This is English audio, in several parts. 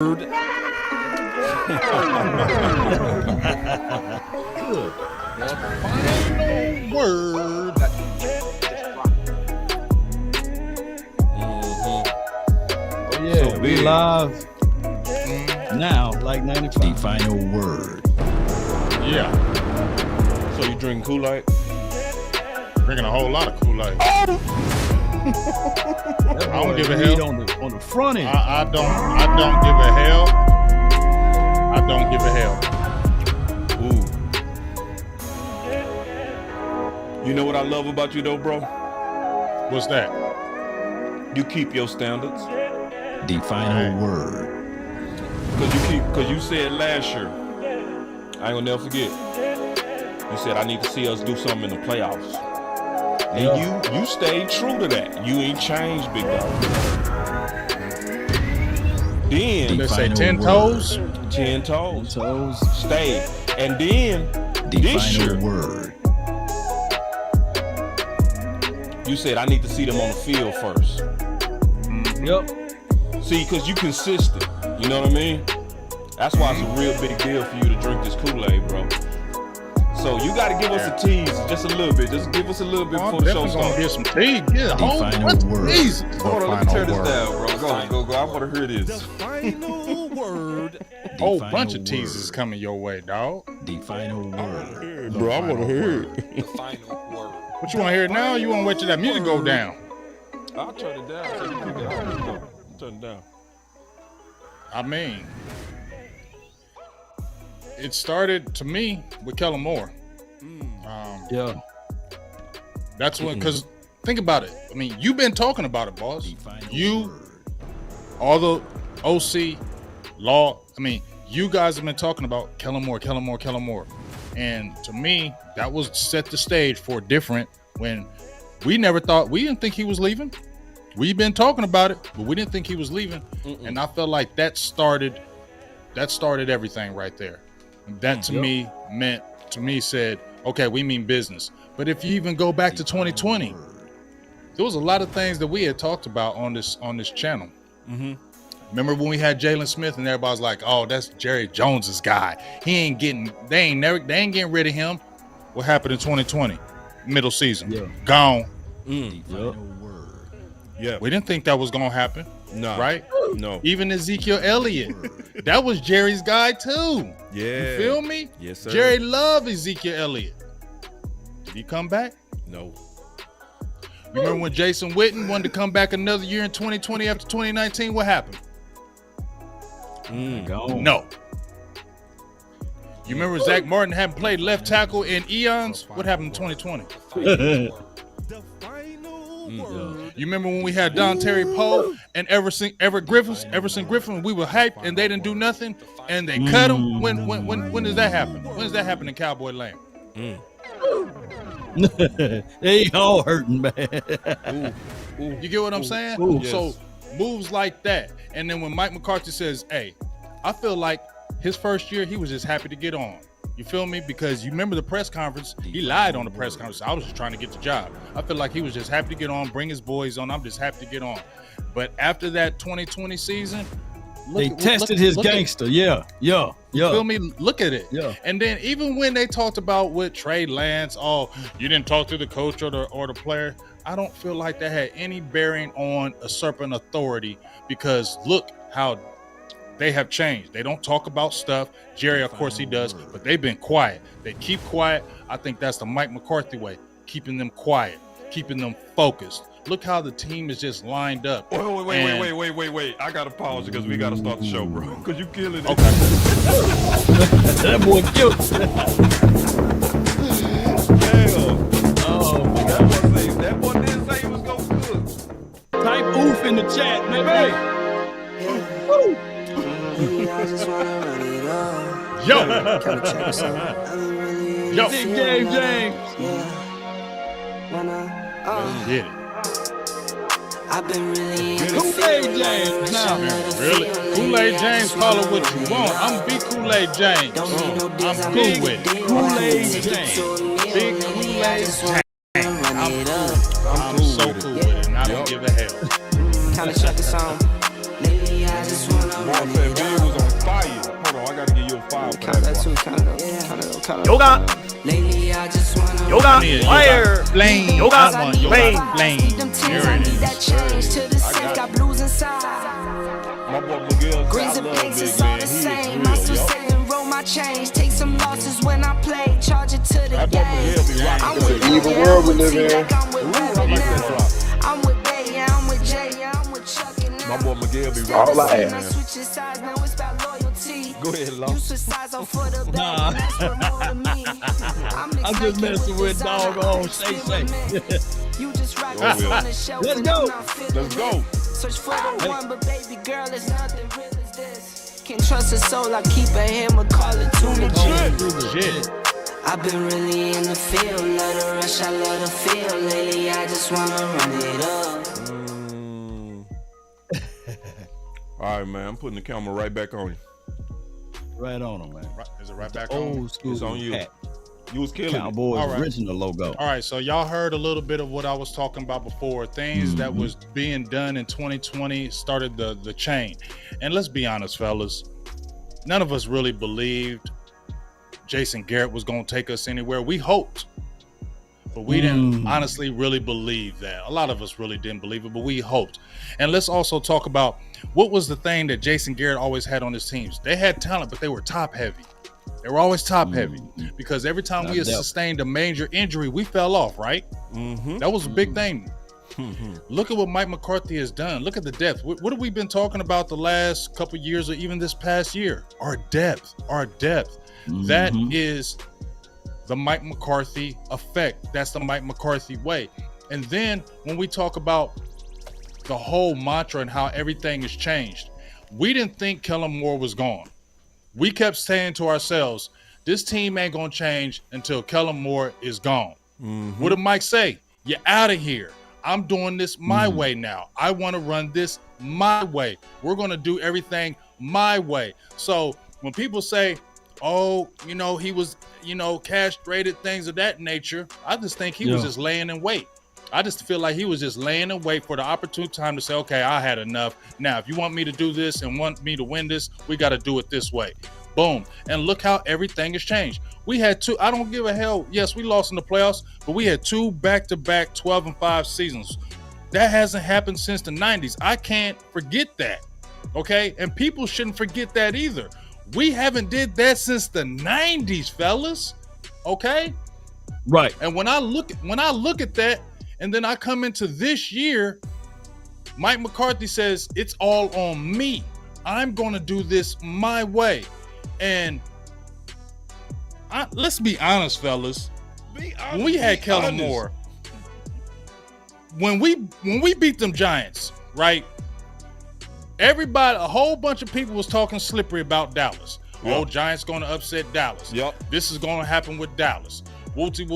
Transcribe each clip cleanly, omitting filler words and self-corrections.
Good. The final word. Oh yeah, So we big. live now, like 95. The final word. Yeah, So you drinking Kool-Aid? drinking a whole lot of Kool-Aid. I don't give a hell. On the front end. I don't give a hell. I don't give a hell. Ooh. You know what I love about you though, bro? What's that? You keep your standards. The final word. Cause you said last year, I ain't gonna never forget. You said I need to see us do something in the playoffs. And you stayed true to that. You ain't changed, big dog. Then Let's say final 10 word. toes. 10 toes. Toes. Stayed. And then The this final year, word. you said I need to see them on the field first. Yep. See, because you consistent. You know what I mean? That's why it's a real big deal for you to drink this Kool-Aid, bro. So you got to give us a tease just a little bit. Just give us a little bit I'm before the show definitely gonna starts. get some tea. Get a The whole final bunch of word. teas. Hold on, let me tear this down, bro. Go. I want to hear The this. final word. The Whole final bunch of word. teases coming your way, dog. The final word. Bro, I want to hear The it. final word. What you want to hear it now? Or you want to wait till that music go down? I'll turn it down. So you can get it. Turn it down. I mean, it started to me with Kellen Moore. Yeah. That's when, because think about it. I mean, you've been talking about it, boss. The final You, word. all the OC, Law, I mean, you guys have been talking about Kellen Moore. And to me, that was set the stage for different when we didn't think he was leaving. We've been talking about it, but we didn't think he was leaving. And I felt like that started everything right there. And that to me said, okay, we mean business. But if you even go back to 2020, there was a lot of things that we had talked about on this channel. Remember when we had Jalen Smith and everybody was like, "Oh, that's Jerry Jones's guy. They ain't getting rid of him." What happened in 2020? Middle season, Yeah. gone. The final word. Yeah. We didn't think that was gonna happen, No. right? No. Even Ezekiel Elliott, that was Jerry's guy too. Yeah. You feel me? Yes, sir. Jerry loved Ezekiel Elliott. Did he come back? No. You remember when Jason Witten wanted to come back another year in 2020 after 2019? What happened? Gone. No. You remember Zach Martin hadn't played left tackle in eons? What happened in 2020? The final word. You remember when we had Don Terry Poe and Everson Griffin? We were hyped and they didn't do nothing and they cut him. When does that happen? When does that happen in Cowboy land? They all hurting, man. You get what I'm saying? Ooh. So moves like that. And then when Mike McCarthy says, "Hey, I feel like his first year, he was just happy to get on." You feel me? Because you remember the press conference, he lied on the press conference. I was just trying to get the job. I feel like he was just happy to get on, bring his boys on. I'm just happy to get on. But after that 2020 season, They tested his gangster. Yeah. Feel me? Look at it. Yeah. And then even when they talked about with Trey Lance, oh, you didn't talk to the coach or the player. I don't feel like that had any bearing on usurping authority because look how they have changed. They don't talk about stuff. Jerry, of course, he does, but they've been quiet. They keep quiet. I think that's the Mike McCarthy way, keeping them quiet, keeping them focused. Look how the team is just lined up. Wait. I got to pause because we got to start the show, bro. Because you killing it. Okay. That boy killed. Damn. Oh, my That God. boy, that boy didn't say he was going to cook. Type oof in the chat, baby. Woo. Yo. Big game, James. Get it. I've been really Kool-Aid James now. Really? Kool-Aid James, call it what you want. I'm big Kool-Aid James. I'm cool with it. Kool-Aid James. Big Kool-Aid James. I'm so cool with it, and I don't give a hell. Kinda check the song. Lately I just wanna Boy run said it Big up. was on fire. Hold on, I gotta give you a file for Count that that one. too, count it. Yoga, Lately I just wanna yoga, I need a fire, flame. yoga, I want yoga flame. flame. There it is. change to the I set, got got blues inside. My boy Miguel said Greens I and love pinks, Big it's all Man. the He same. is I real, still yo. saying roll my change. Take some losses when I play. Charge it to the That boy Miguel game. be rocking I'm with with it. evil Big, world I'm we with live T, in. like I'm with Ooh, I Rabbit like that now. drop. I'm with Bay, yeah, I'm with Jay, yeah, I'm with Chuck and My now. boy Miguel be All rocking I with it, ask. I man. switch sides, now it's about loyalty. Go ahead, You Lo. switch sides up for the bag, and that's what more to me. I'm just messing with doggone Shay. You just rock Go us Will. on the shelf Let's and go. I'm not feeling Let's go. it. Search for the one, but baby girl, it's nothing real as this. Can't trust a soul, I keep a hammer, call it too legit. Shit. I've been really in the field, love the rush, I love the feel. Lately, I just wanna run it up. All right, man. I'm putting the camera right back on you. Right on him, man. Right, is it right back on? Old school It's on you. hat. You was killing it. Cowboys All right. original logo. All right, so y'all heard a little bit of what I was talking about before. Things that Mm-hmm. was being done in 2020 started the chain. And let's be honest, fellas, none of us really believed Jason Garrett was going to take us anywhere. We hoped, but we didn't honestly really believe that. A lot of us really didn't believe it, but we hoped. And let's also talk about what was the thing that Jason Garrett always had on his teams. They had talent, but they were top heavy. They were always top heavy because every time we had sustained a major injury, we fell off, right? That was a big thing. Look at what Mike McCarthy has done. Look at the depth. What have we been talking about the last couple years or even this past year? Our depth. That is the Mike McCarthy effect. That's the Mike McCarthy way. And then when we talk about the whole mantra and how everything has changed, we didn't think Kellen Moore was gone. We kept saying to ourselves, this team ain't going to change until Kellen Moore is gone. What did Mike say? You're out of here. I'm doing this my way now. I want to run this my way. We're going to do everything my way. So when people say, oh, he was, castrated, things of that nature, I just think he was just laying in wait. I just feel like he was just laying in wait for the opportune time to say, okay, I had enough. Now, if you want me to do this and want me to win this, we got to do it this way. Boom. And look how everything has changed. We had two, I don't give a hell. Yes, we lost in the playoffs, but we had two back-to-back 12-5 seasons. That hasn't happened since the 90s. I can't forget that. Okay? And people shouldn't forget that either. We haven't did that since the 90s, fellas. Okay? Right. And when I look at that, and then I come into this year, Mike McCarthy says, it's all on me. I'm going to do this my way. And let's be honest, fellas. When we had Kellen Moore, when we beat them Giants, right? Everybody, a whole bunch of people was talking slippery about Dallas. Yep. Oh, Giants going to upset Dallas. Yep. This is going to happen with Dallas. Wooty.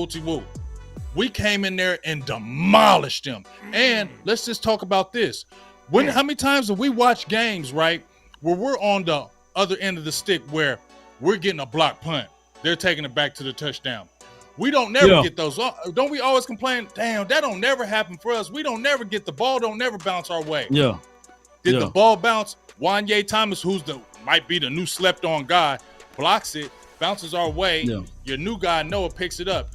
We came in there and demolished them. And let's just talk about this. How many times have we watched games, right, where we're on the other end of the stick where we're getting a block punt. They're taking it back to the touchdown. We don't never get those. Don't we always complain, damn, that don't never happen for us. We don't never get the ball, don't never bounce our way. Yeah. Did the ball bounce? Wanye Thomas, who's might be the new slept-on guy, blocks it, bounces our way. Yeah. Your new guy, Noah, picks it up.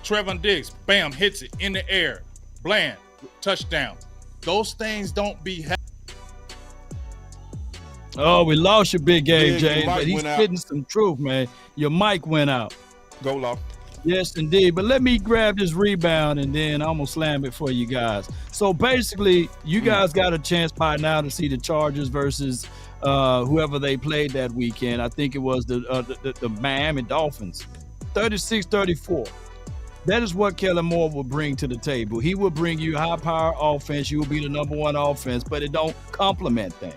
Trevon Diggs, bam, hits it in the air. Bland, touchdown. Those things don't be happening. Oh, we lost your big game, Big, James, your mic but he's went out. spitting some truth, man. Your mic went out. Go, Law. Yes, indeed. But let me grab this rebound, and then I'm going to slam it for you guys. So basically, you guys got a chance by now to see the Chargers versus whoever they played that weekend. I think it was the Miami Dolphins, 36-34. That is what Kellen Moore will bring to the table. He will bring you high-power offense. You will be the number one offense, but it don't complement things.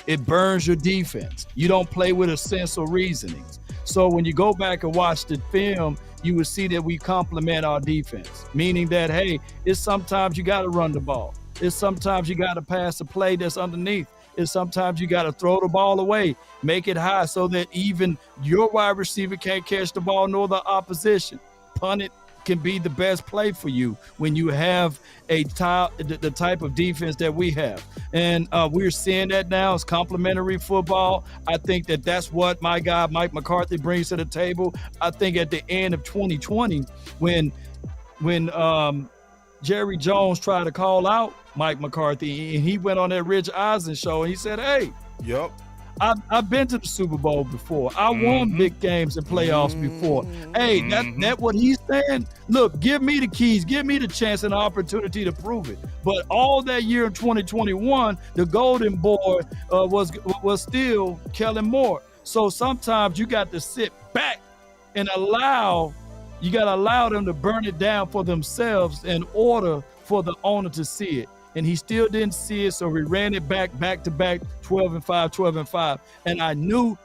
It burns your defense. You don't play with a sense of reasonings. So when you go back and watch the film, you will see that we complement our defense, meaning that, hey, it's sometimes you got to run the ball. It's sometimes you got to pass a play that's underneath. It's sometimes you got to throw the ball away, make it high so that even your wide receiver can't catch the ball nor the opposition. Punt it, can be the best play for you when you have the type of defense that we have. And we're seeing that now. It's complementary football. I think that's what my guy Mike McCarthy brings to the table. I think at the end of 2020, when Jerry Jones tried to call out Mike McCarthy, and he went on that Rich Eisen show, and he said, hey, Yep. I've been to the Super Bowl before. I won big games and playoffs before. Hey, that what he's saying. Look, give me the keys, give me the chance and the opportunity to prove it. But all that year in 2021, the golden boy was still Kellen Moore. So sometimes you got to sit back and allow them to burn it down for themselves in order for the owner to see it. And he still didn't see it, so we ran it back to back, 12-5, 12-5. And I knew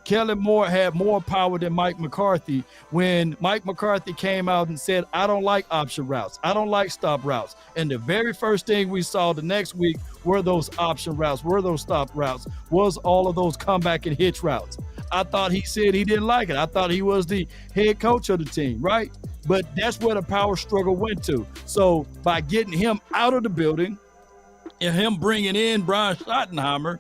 Kellen Moore had more power than Mike McCarthy when Mike McCarthy came out and said, I don't like option routes. I don't like stop routes. And the very first thing we saw the next week were those option routes, were those stop routes, was all of those comeback and hitch routes. I thought he said he didn't like it. I thought he was the head coach of the team, right? But that's where the power struggle went to. So by getting him out of the building and him bringing in Brian Schottenheimer,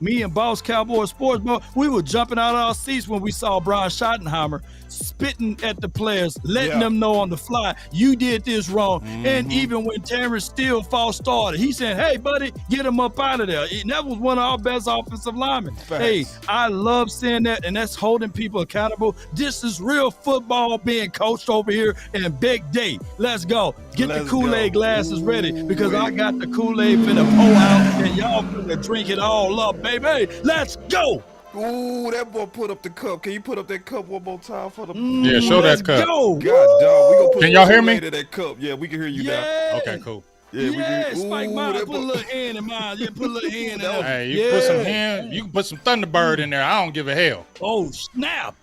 me and Boss Cowboy Sports, we were jumping out of our seats when we saw Brian Schottenheimer spitting at the players, letting them know on the fly, you did this wrong. And even when Terrence Steele false started, he said, hey, buddy, get him up out of there. And that was one of our best offensive linemen. Facts. Hey, I love seeing that, and that's holding people accountable. This is real football being coached over here in Big Day. Let's go. Get the Kool-Aid glasses ready, because I got the Kool-Aid finna pour out, and y'all finna drink it all up, baby. Let's go. Ooh, that boy put up the cup. Can you put up that cup one more time for the? Yeah, show that cup. Go. God, dog. We gonna put Can y'all hear me? that cup. Yeah, we can hear you now. Yeah. Okay, cool. Yeah, we can. Spike Ooh, mine. that Put a boy- little hand in mine. Yeah, put a little hand in there. Hey, you put some hand. You can put some Thunderbird in there. I don't give a hell. Oh, snap.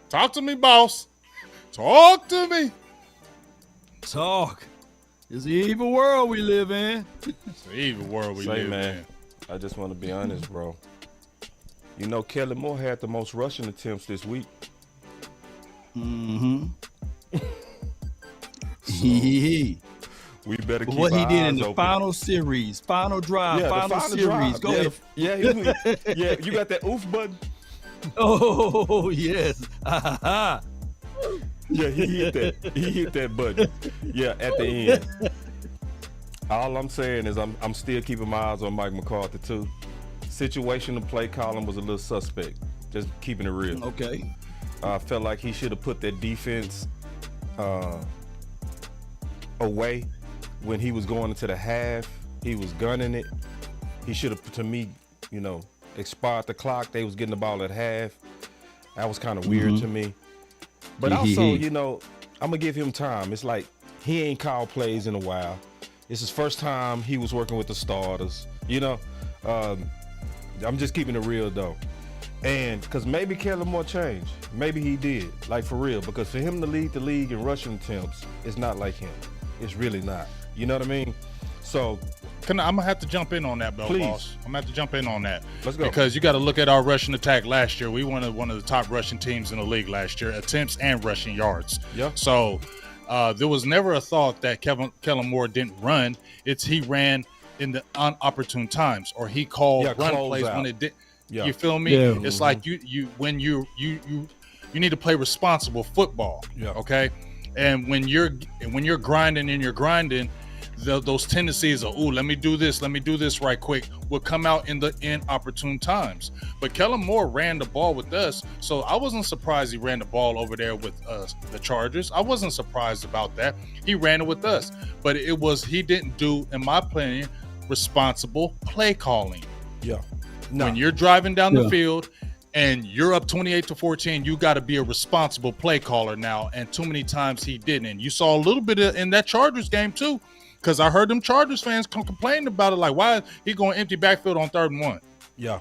Talk to me, boss. Talk to me. Talk. It's the evil world we live in. It's the evil world we Say, live man, in. I just want to be honest, bro. You know, Kellen Moore had the most rushing attempts this week. Mm-hmm. We better keep What he our did in eyes the open. final series, final drive, Yeah, the final final series. drive. Go Yeah, ahead. yeah, you got that oof button. Oh, yes. Yeah, he hit that. He hit that button. Yeah, at the end. All I'm saying is I'm still keeping my eyes on Mike McCarthy too. Situational play calling was a little suspect. Just keeping it real. Okay. I felt like he should have put that defense away when he was going into the half. He was gunning it. He should have, to me, expired the clock. They was getting the ball at half. That was kind of weird to me. But also, I'm going to give him time. It's like he ain't called plays in a while. It's his first time he was working with the starters. I'm just keeping it real, though. And because maybe Kellen Moore changed. Maybe he did, like for real. Because for him to lead the league in rushing attempts, it's not like him. It's really not. You know what I mean? So I'm gonna have to jump in on that, Bell Please. Boss. I'm gonna have to jump in on that. Let's go. Because you got to look at our rushing attack last year. We were one of the top rushing teams in the league last year, attempts and rushing yards. Yeah. So there was never a thought that Kellen Moore didn't run. He ran in the inopportune times, or he called run close plays out. when it did. Yeah. You feel me? Yeah. It's like you need to play responsible football. Yeah. Okay. And when you're grinding, those tendencies of, let me do this right quick, will come out in the inopportune times. But Kellen Moore ran the ball with us, so I wasn't surprised he ran the ball over there with the Chargers. I wasn't surprised about that. He ran it with us, but he didn't do, in my opinion, responsible play calling. Yeah. When you're driving down the field and you're up 28-14, you got to be a responsible play caller now. And too many times he didn't. And you saw a little bit in that Chargers game too, because I heard them Chargers fans complaining about it. Like, why he going empty backfield on 3rd and 1? Yeah.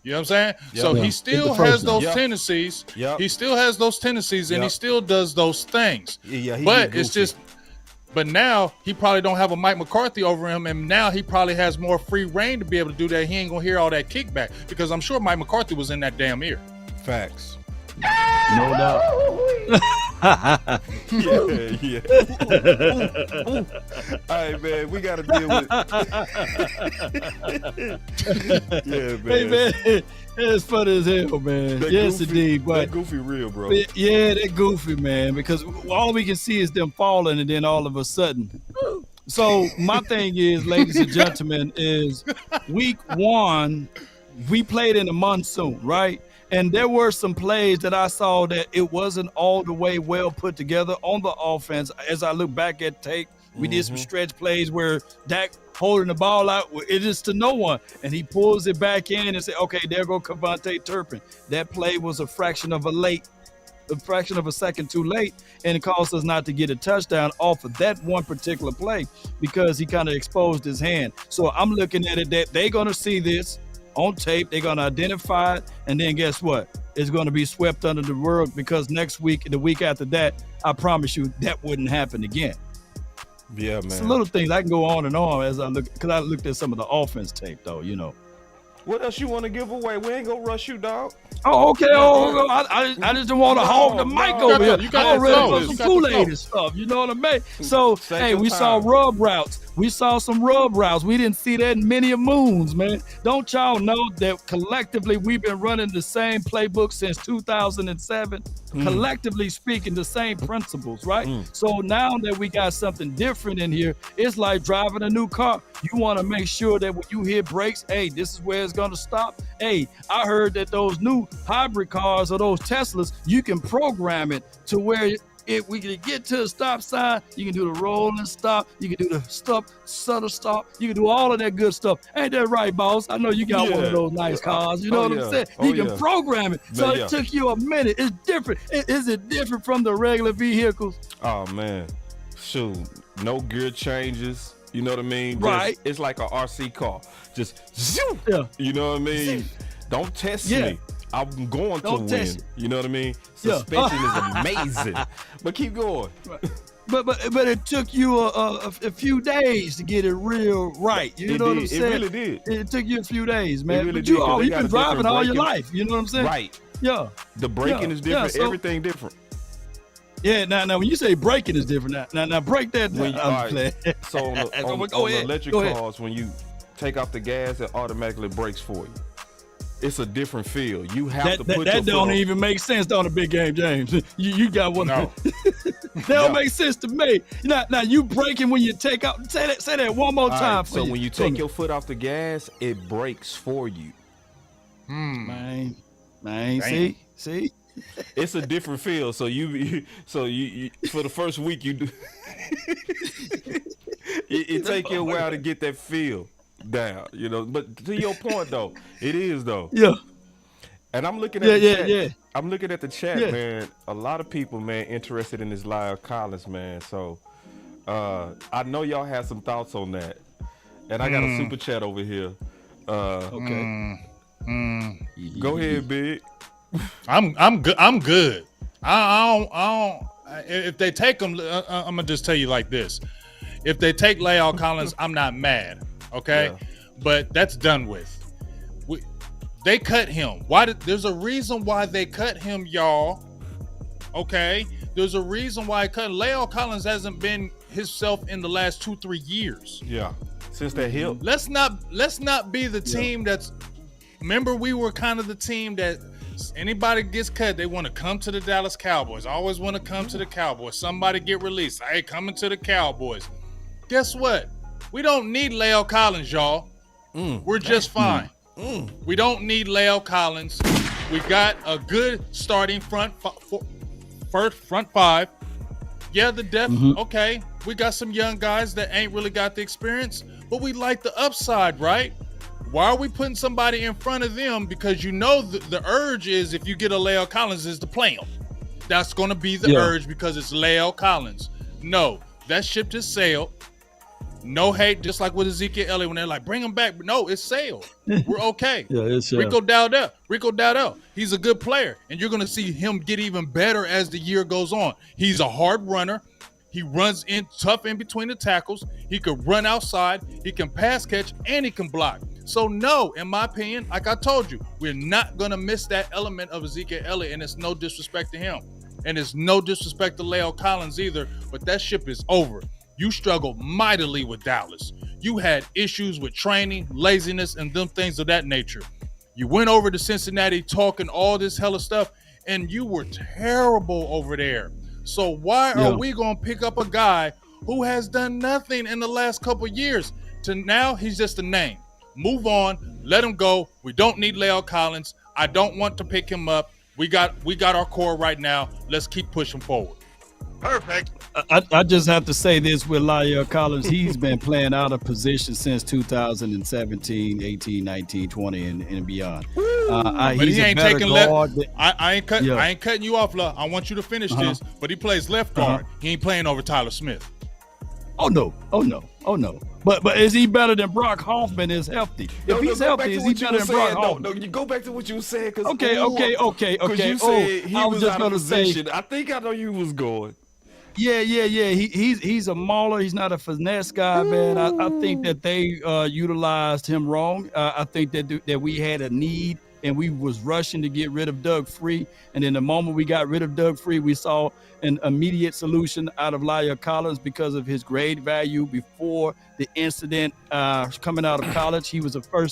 You know what I'm saying? Yeah. So Yeah. he still In the first has those one. tendencies. Yep. He still has those tendencies, and he Yep. still does those things. Yeah. But it's just. But now he probably don't have a Mike McCarthy over him, and now he probably has more free reign to be able to do that. He ain't gonna hear all that kickback, because I'm sure Mike McCarthy was in that damn ear. Facts. No doubt. Yeah. All right, man. We got to deal with yeah, man. Hey, man, it's funny as hell, man. That Yes, goofy, indeed. But that goofy real, bro. yeah, they're goofy, man, because all we can see is them falling, and then all of a sudden. So my thing is, ladies and gentlemen, is week 1, we played in the monsoon, right? And there were some plays that I saw that it wasn't all the way well put together on the offense. As I look back at tape, we did some stretch plays where Dak holding the ball out, it is to no one, and he pulls it back in and say, okay, there go Cavante Turpin. That play was a fraction of a second too late, and it caused us not to get a touchdown off of that one particular play because he kind of exposed his hand. So I'm looking at it that they're going to see this on tape, they're going to identify it, and then guess what? It's going to be swept under the rug because next week, the week after that, I promise you that wouldn't happen again. Yeah, man. It's little things. I can go on and on as I look, because I looked at some of the offense tape, though, you know. What else you want to give away? We ain't gonna rush you, dog. Oh, okay. I just don't want to hog the mic over here. You got I'm ready the for some flow. Kool-Aid and stuff. You know what I mean? So, Take hey, your we saw time. rub routes. We saw some rub routes. We didn't see that in many a moons, man. Don't y'all know that collectively we've been running the same playbook since 2007? Collectively speaking, the same principles, right? So now that we got something different in here, it's like driving a new car. You want to make sure that when you hit brakes, hey, this is where it's going to stop. Hey, I heard that those new hybrid cars or those Teslas, you can program it to where if we can get to a stop sign, you can do the roll and stop, you can do the stop, subtle stop, you can do all of that good stuff. Ain't that right, boss? I know you got one of those nice cars. You know what I'm saying? You can program it. So it took you a minute. It's different. Is it different from the regular vehicles? Oh man, shoot, no gear changes. You know what I mean? Right. It's like a RC car. Just zoom. Yeah. You know what I mean? Don't test me. I'm going Don't to win. test. You know what I mean? Yeah. Suspension is amazing. But keep going. But it took you a few days to get it real right. You know what I'm saying? It really did. It took you a few days, man. really But did, 'cause they you've got been a driving different all your braking. life. You know what I'm saying? Right. Yeah. The braking is different. So, Everything different. Yeah. Now when you say braking is different, now break that When down. you, I'm all right, playing. so on the, Go on ahead. the electric Go ahead. cars, when you take off the gas, it automatically brakes for you. It's a different feel. You have to put that your don't foot on. even make sense on the big game, James. You got one. No. That don't make sense to me. Now you braking when you take out. Say that one more All time. right, so when you take your foot off the gas, it brakes for you. man, Damn. see. It's a different feel. So you for the first week you do. it take you a while to get that feel down, you know. But to your point though, it is though. Yeah. And I'm looking at the chat. Yeah. I'm looking at the chat, Yeah. man. A lot of people, man, interested in this Lyle Collins, man. So I know y'all have some thoughts on that. And I got a super chat over here. Okay. Go ahead, Big. I'm good. I'm good. I don't. If they take him, I'm gonna just tell you like this: if they take La'el Collins, I'm not mad. Okay, Yeah. but that's done with. They cut him. There's a reason why they cut him, y'all. Okay, there's a reason why I cut him. La'el Collins hasn't been himself in the last 2-3 years. Yeah. Since that hip. Let's not be the team that's. Remember, we were kind of the team that anybody gets cut, they want to come to the Dallas Cowboys. Always want to come to the Cowboys. Somebody get released. Hey, coming to the Cowboys. Guess what? We don't need La'el Collins, y'all. We're just fine. We don't need La'el Collins. We got a good starting front five. Yeah, the depth, okay. We got some young guys that ain't really got the experience, but we like the upside, right? Why are we putting somebody in front of them? Because you know the urge is, if you get a La'el Collins, is to play him. That's going to be the urge because it's La'el Collins. No, that ship has sailed. No hate, just like with Ezekiel Elliott when they're like, bring him back. But no, it's sailed. We're okay. It's Rico Dowdell, he's a good player, and you're going to see him get even better as the year goes on. He's a hard runner. He runs in tough in between the tackles. He could run outside. He can pass catch, and he can block. So no, in my opinion, like I told you, we're not gonna miss that element of Ezekiel Elliott, and it's no disrespect to him, and it's no disrespect to Leo Collins either. But that ship is over. You struggled mightily with Dallas. You had issues with training, laziness, and them things of that nature. You went over to Cincinnati talking all this hella stuff, and you were terrible over there. So why are we going to pick up a guy who has done nothing in the last couple of years? To now, he's just a name. Move on. Let him go. We don't need Leo Collins. I don't want to pick him up. We got our core right now. Let's keep pushing forward. Perfect. I just have to say this with La'el Collins. He's been playing out of position since 2017, 18, 19, 20, and beyond. But He's he ain't a better taking guard. I ain't cutting you off, love. I want you to finish this. But he plays left guard. He ain't playing over Tyler Smith. Oh no. But is he better than Brock Hoffman? Is healthy? If he's healthy, is he better than Brock Hoffman? No, you go back to what you said. Okay. Because you said he I was was just out gonna of say. position. I think I know you was going. Yeah. He's a mauler. He's not a finesse guy, man. I think that they utilized him wrong. I think that we had a need and we was rushing to get rid of Doug Free. And in the moment we got rid of Doug Free, we saw an immediate solution out of La'el Collins because of his grade value before the incident coming out of college. He was going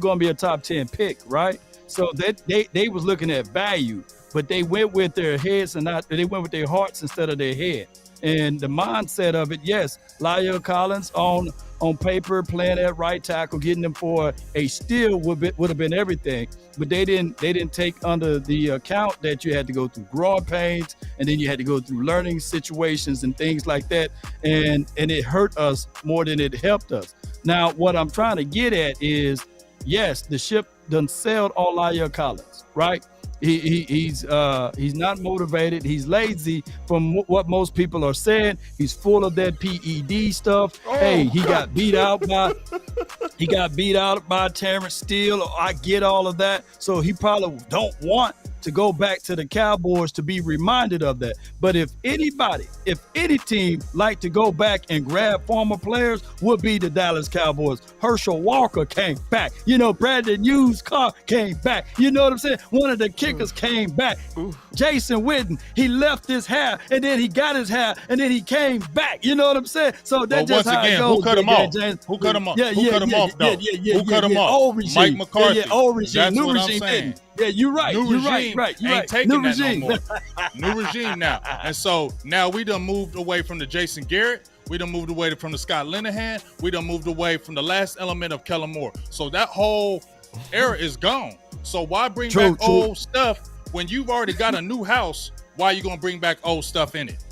to be a top 10 pick, right? So that they was looking at value, but they went with their heads and they went with their hearts instead of their head. And the mindset of it, yes, La'el Collins on paper playing at right tackle, getting them for a steal would have been everything. But they didn't take under the account that you had to go through growing pains, and then you had to go through learning situations and things like that. And it hurt us more than it helped us. Now, what I'm trying to get at is, yes, the ship done sailed on La'el Collins, right? He's not motivated. He's lazy from what most people are saying. He's full of that PED stuff. He got beat out by Terrence Steele. I get all of that. So he probably don't want to go back to the Cowboys to be reminded of that. But if any team like to go back and grab former players, would be the Dallas Cowboys. Herschel Walker came back. Brandon Hughes came back. You know what I'm saying? One of the kickers came back. Jason Witten, he left his hair and then he got his hair and then he came back. You know what I'm saying? So that's just how it goes. Who cut him off? Who cut him off? Who cut him off, though? Who cut him off? Old regime. Mike McCarthy. Old regime. That's New what I'm regime. saying. Yeah, you're right. New You're regime right. ain't taking New that regime. no more. New regime now. And so now we done moved away from the Jason Garrett. We done moved away from the Scott Linehan. We done moved away from the last element of Kellen Moore. So that whole era is gone. So why bring back old stuff when you've already got a new house? Why are you going to bring back old stuff in it?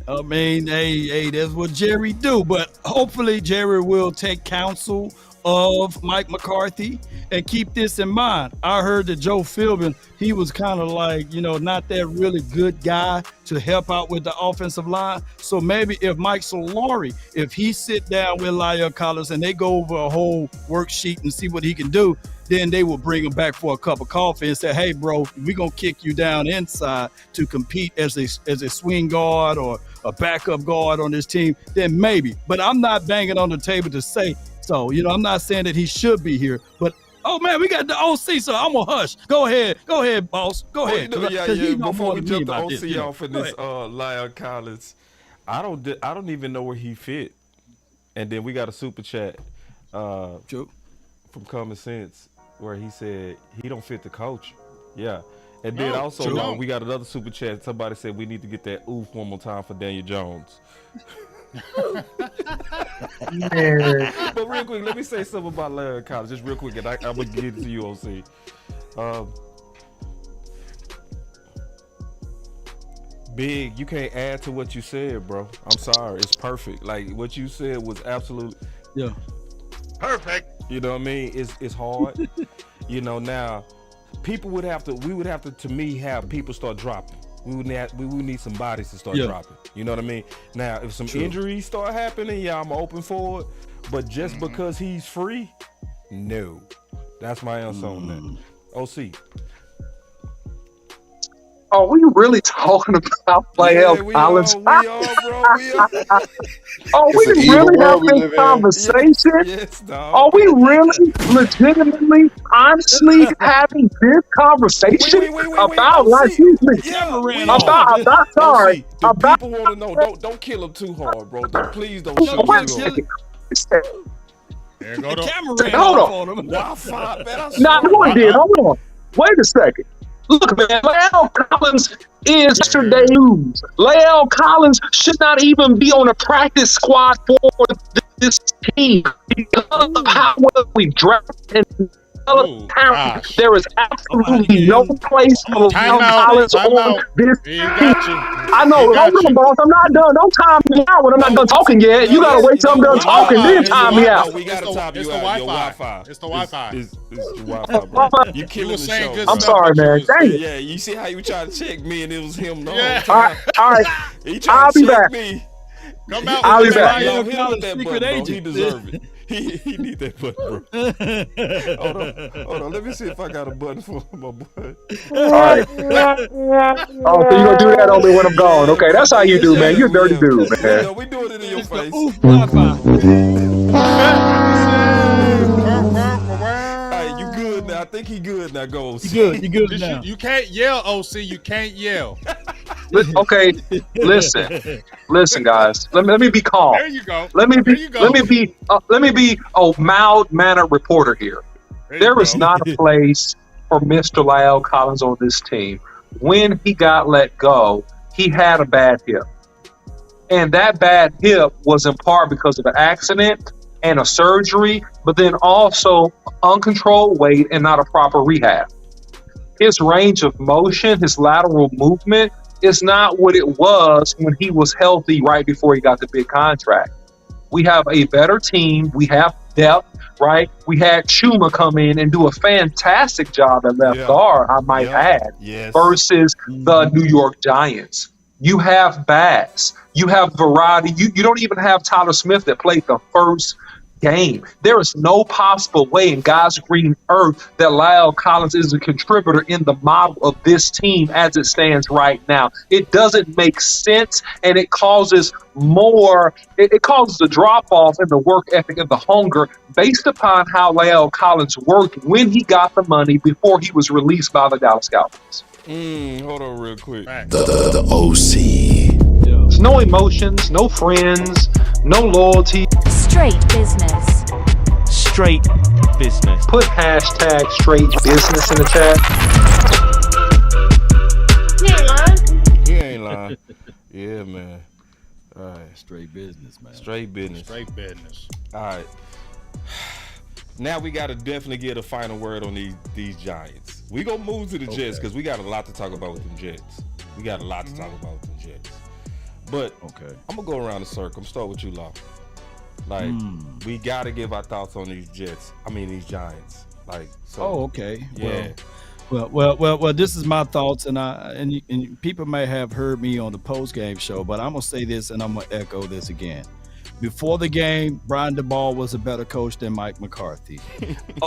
I mean, hey, that's what Jerry do. But hopefully Jerry will take counsel of Mike McCarthy and keep this in mind. I heard that Joe Philbin, he was kind of like, not that really good guy to help out with the offensive line. So maybe if Mike Solari, if he sit down with La'el Collins and they go over a whole worksheet and see what he can do, then they will bring him back for a cup of coffee and say, hey, bro, we're going to kick you down inside to compete as a swing guard or a backup guard on this team, then maybe. But I'm not banging on the table to say so. I'm not saying that he should be here, but oh man, we got the OC, so I'm gonna hush. Go ahead, boss. Go ahead. Before we jump the OC off in this La'el Collins, I don't even know where he fit. And then we got a super chat from Common Sense where he said he don't fit the culture. Yeah. And then also we got another super chat. Somebody said we need to get that oof one more time for Daniel Jones. But real quick, let me say something about La'el Collins, just real quick, and I'm gonna get it to you, OC. Big, you can't add to what you said, bro. I'm sorry, it's perfect. Like what you said was absolutely perfect. You know what I mean? It's hard. Now we would have to to me have people start dropping. We would need some bodies to start dropping. You know what I mean? Now, if some injuries start happening, I'm open for it. But just because he's free, no. That's my answer on that. OC. Are we really talking about Lael Collins? We are, bro. We are. Are we It's an evil really world we having live this in. conversation? Yes, dog. Are we really, legitimately, honestly having this conversation Wait. about, like, OC. excuse me, Yeah, ran we off. are. about, sorry, OC, the about, people want to know. Don't kill him too hard, bro. Please don't shoot him wait a too hard. second. There go The the camera ran Hold off on. on him. Wi-Fi, man. I Nah, swear. no, I did. Hold on. Wait a second. Look, man, Lael Collins is yesterday news. Lael Collins should not even be on a practice squad for this team because of how well we draft and develop talent. gosh. There is absolutely no place for Lael Collins on this He team. got you. I know. He got Hold on, you. boss. I'm not done. Don't time me out when I'm not done talking yet. You gotta wait till I'm done talking, then time me out. We gotta time It's you the out. Your Wi-Fi. Wi-Fi. It's the Wi-Fi. It's the Wi-Fi, bro. You killing was the saying show, good bro. I'm sorry, man. Dang it. Yeah, you see how you try to check me and it was him the whole Yeah. time. All right. He tried I'll to be check back. me. Come out I'll with be the back. right- Yo, hit him Collins, with that secret button, bro. He agent. deserve it. He need that button, bro. Hold on. Let me see if I got a button for my boy. All right. Oh, so you gonna do that on me when I'm gone? Okay, that's how you do, man. You're a dirty dude, man. No, we doing it in your It's the face. oof Wi-Fi. Hey, you good now? I think he good now. Go. You good now. You can't yell, OC. You can't yell. Okay, listen, guys. Let me be calm. There you go. Let me There be you go. let me be a mild mannered reporter here. There is not a place for Mr. Lael Collins on this team. When he got let go, he had a bad hip. And that bad hip was in part because of an accident and a surgery, but then also uncontrolled weight and not a proper rehab. His range of motion, his lateral movement is not what it was when he was healthy right before he got the big contract. We have a better team. We have depth, right? We had Chuma come in and do a fantastic job at left guard, I might add, versus the New York Giants. You have backs. You have variety. You don't even have Tyler Smith that played the first game. There is no possible way in God's green earth that Lael Collins is a contributor in the model of this team as it stands right now. It doesn't make sense, and it causes it causes a drop-off in the work ethic and the hunger based upon how Lael Collins worked when he got the money before he was released by the Dallas Cowboys. Hold on real quick. The OC. There's no emotions, no friends, no loyalty. Straight business. Straight business. Put hashtag straight business in the chat. He ain't lying. Yeah, man. All right. Straight business, man. Straight business. Straight business. All right. Now we got to definitely get a final word on these Giants. We gonna move to the Jets because we got a lot to talk about with them Jets. We got a lot to talk about with them Jets. But I'm gonna go around the circle. I'm start with you, Law. Like we got to give our thoughts on these Jets. I mean these Giants. Like so. Oh, okay. Yeah. Well. This is my thoughts, and people may have heard me on the post game show, but I'm gonna say this, and I'm gonna echo this again. Before the game, Brian DeBall was a better coach than Mike McCarthy.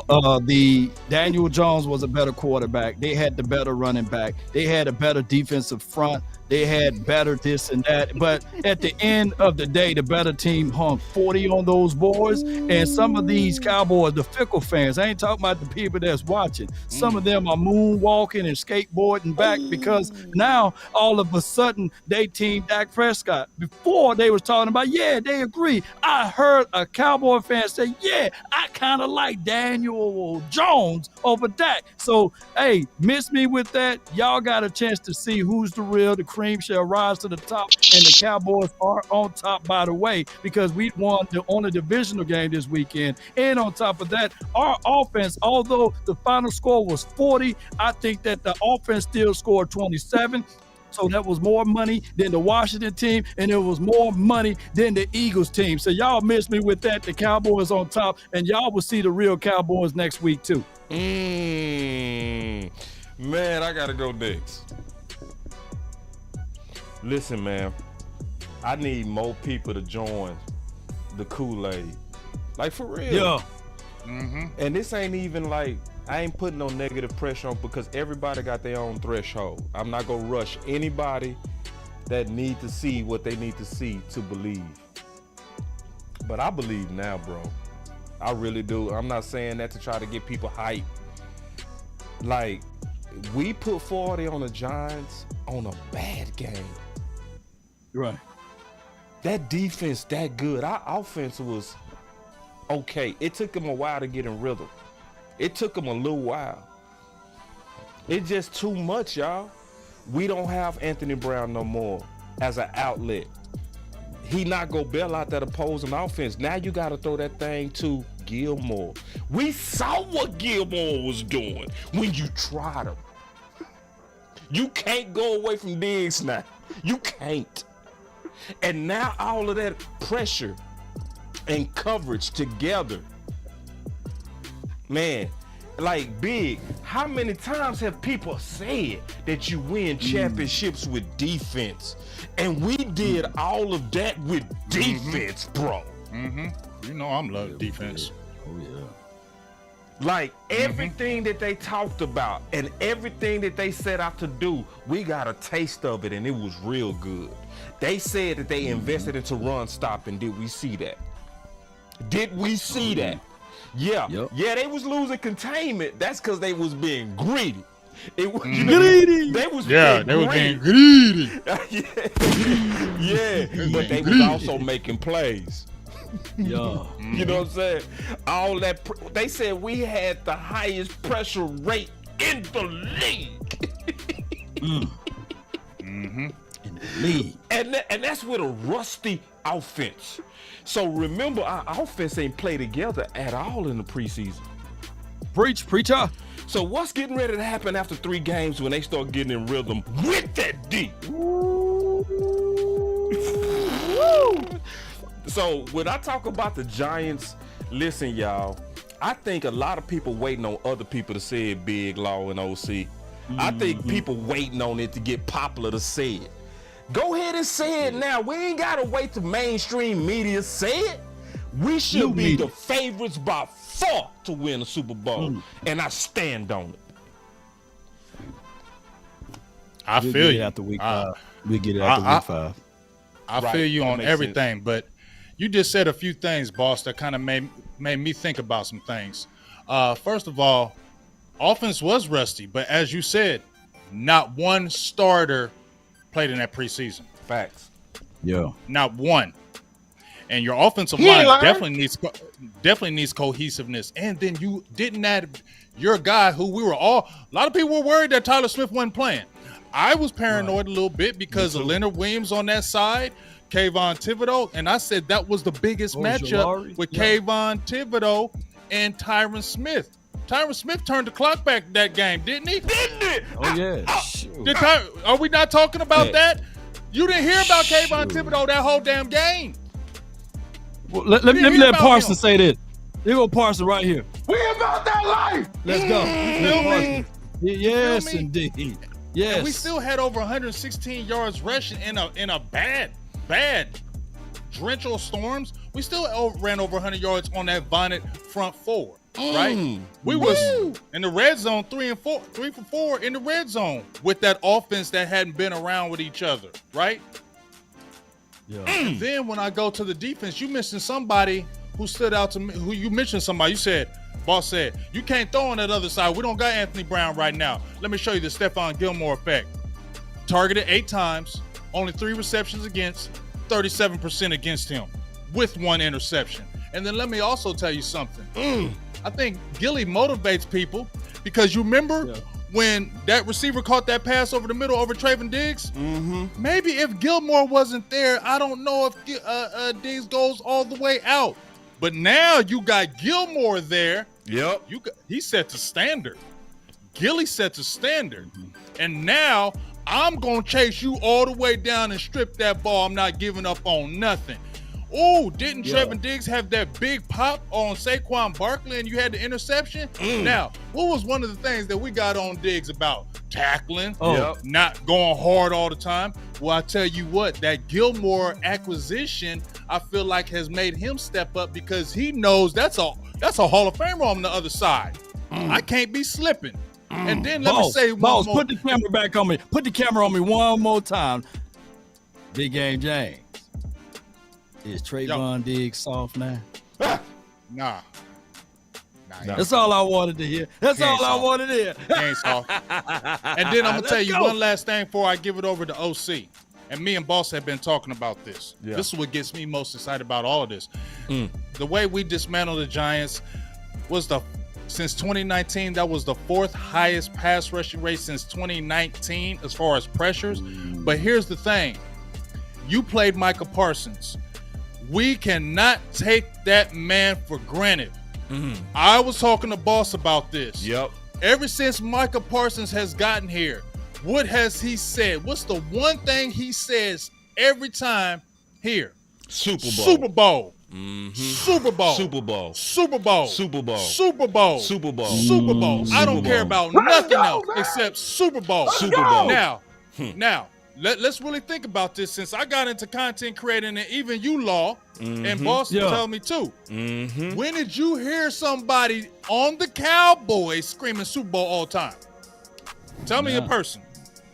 The Daniel Jones was a better quarterback. They had the better running back. They had a better defensive front. They had better this and that. But at the end of the day, the better team hung 40 on those boards. And some of these Cowboys, the fickle fans, I ain't talking about the people that's watching. Some of them are moonwalking and skateboarding back because now all of a sudden they team Dak Prescott. Before they was talking about, yeah, they agree. I heard a Cowboy fan say, yeah, I kind of like Daniel Jones over Dak. So, hey, miss me with that. Y'all got a chance to see who's the real. The cream shall rise to the top, and the Cowboys are on top, by the way, because we won the only divisional game this weekend. And on top of that, our offense, although the final score was 40, I think that the offense still scored 27. So that was more money than the Washington team, and it was more money than the Eagles team. So y'all miss me with that. The Cowboys on top, and y'all will see the real Cowboys next week too. Man, I gotta go next. Listen, man, I need more people to join the Kool-Aid. Like, for real. Yeah. And this ain't even like I ain't putting no negative pressure on because everybody got their own threshold. I'm not gonna rush anybody that need to see what they need to see to believe. But I believe now, bro. I really do. I'm not saying that to try to get people hyped. Like, we put 40 on the Giants on a bad game. Right. That defense that good. Our offense was okay. It took them a while to get in rhythm. It took them a little while. It's just too much, y'all. We don't have Anthony Brown no more as an outlet. He not go bail out that opposing offense. Now you got to throw that thing to Gilmore. We saw what Gilmore was doing when you tried him. You can't go away from Diggs now. You can't. And now all of that pressure and coverage together, man, like Big, how many times have people said that you win championships with defense? And we did all of that with defense, bro. You know I'm love defense. Oh yeah. Like everything that they talked about and everything that they set out to do, we got a taste of it and it was real good. They said that they invested into run stop, and did we see that? Did we see that? Yeah. Yep. Yeah, they was losing containment. That's because they was being greedy. It was Greedy. They was being greedy. Yeah, but they was also making plays. Yeah. You know what I'm saying? All that they said we had the highest pressure rate in the league. In the league. And that's with a rusty offense. So remember, our offense ain't played together at all in the preseason. Preacher. So what's getting ready to happen after 3 games when they start getting in rhythm with that D? So when I talk about the Giants, listen, y'all, I think a lot of people waiting on other people to say it, Big Law and OC. I think people waiting on it to get popular to say it. Go ahead and say it now. We ain't got to wait till mainstream media say it. We should be the favorites by far to win the Super Bowl, and I stand on it. I feel you. After week 5. We get it after week 5. I feel you on everything, but you just said a few things, boss, that kind of made me think about some things. First of all, offense was rusty, but as you said, not one starter played in that preseason. Facts. Yeah. Not one. And your offensive line definitely needs cohesiveness. And then you didn't add your guy who a lot of people were worried that Tyler Smith wasn't playing. I was paranoid a little bit because of Leonard Williams on that side, Kayvon Thibodeau, and I said that was the biggest matchup with Kayvon Thibodeau and Tyron Smith. Tyron Smith turned the clock back that game, didn't he? Didn't it? Oh, yeah. Are we not talking about that? You didn't hear about Kayvon Thibodeau that whole damn game. Well, let me let Parson say this. Here go Parson right here. We about that life. Let's go. Me? Yes, indeed. Yes. And we still had over 116 yards rushing in a bad torrential storms. We still ran over 100 yards on that Bonnet front four, right? We was in the red zone 3 for 4 in the red zone with that offense that hadn't been around with each other, right? Yeah. And then when I go to the defense, you mentioned somebody who stood out to me. Who you mentioned somebody? You said, boss said, you can't throw on that other side. We don't got Anthony Brown right now. Let me show you the Stephon Gilmore effect. Targeted 8 times, only 3 receptions against, 37% against him, with 1 interception. And then let me also tell you something. I think Gilly motivates people because you remember when that receiver caught that pass over the middle over Trayvon Diggs? Maybe if Gilmore wasn't there, I don't know if Diggs goes all the way out. But now you got Gilmore there. Yep. He set the standard. Gilly set the standard. And now I'm going to chase you all the way down and strip that ball. I'm not giving up on nothing. Oh, didn't Trevor Diggs have that big pop on Saquon Barkley and you had the interception? Now, what was one of the things that we got on Diggs about? Tackling, not going hard all the time. Well, I tell you what, that Gilmore acquisition, I feel like has made him step up because he knows that's a Hall of Famer on the other side. I can't be slipping. And then let me Boss, say one more. put the camera back on me. Put the camera on me one more time. Big Game James. Is Trayvon Diggs soft now? Nah. That's all I wanted to hear. That's all I wanted to hear. He ain't soft. And then I'm going to tell you one last thing before I give it over to OC. And me and Boss have been talking about this. Yeah. This is what gets me most excited about all of this. The way we dismantled the Giants was since 2019, that was the 4th highest pass rushing rate since 2019 as far as pressures. But here's the thing. You played Micah Parsons. We cannot take that man for granted. I was talking to Boss about this. Yep. Ever since Micah Parsons has gotten here, what has he said? What's the one thing he says every time here? Super Bowl. Super Bowl. Super Bowl. Super Bowl. Super Bowl. Super Bowl. Super Bowl. Super Bowl. Super Super Bowl. Bowl. I don't care about nothing else except Super Bowl. Super Bowl. Now, let's really think about this. Since I got into content creating, and even you, Law, and Boss tell me too. When did you hear somebody on the Cowboys screaming Super Bowl all the time? Tell me a person.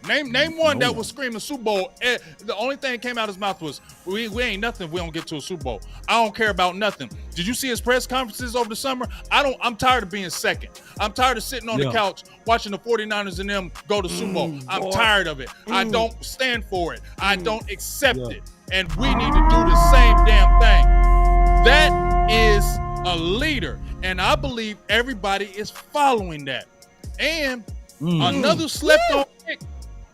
Name one that was screaming Super Bowl. The only thing that came out of his mouth was, we ain't nothing if we don't get to a Super Bowl. I don't care about nothing. Did you see his press conferences over the summer? I'm tired of being second. I'm tired of sitting on the couch watching the 49ers and them go to Super Bowl. I'm tired of it. I don't stand for it. I don't accept it. And we need to do the same damn thing. That is a leader. And I believe everybody is following that. And another slept on pick.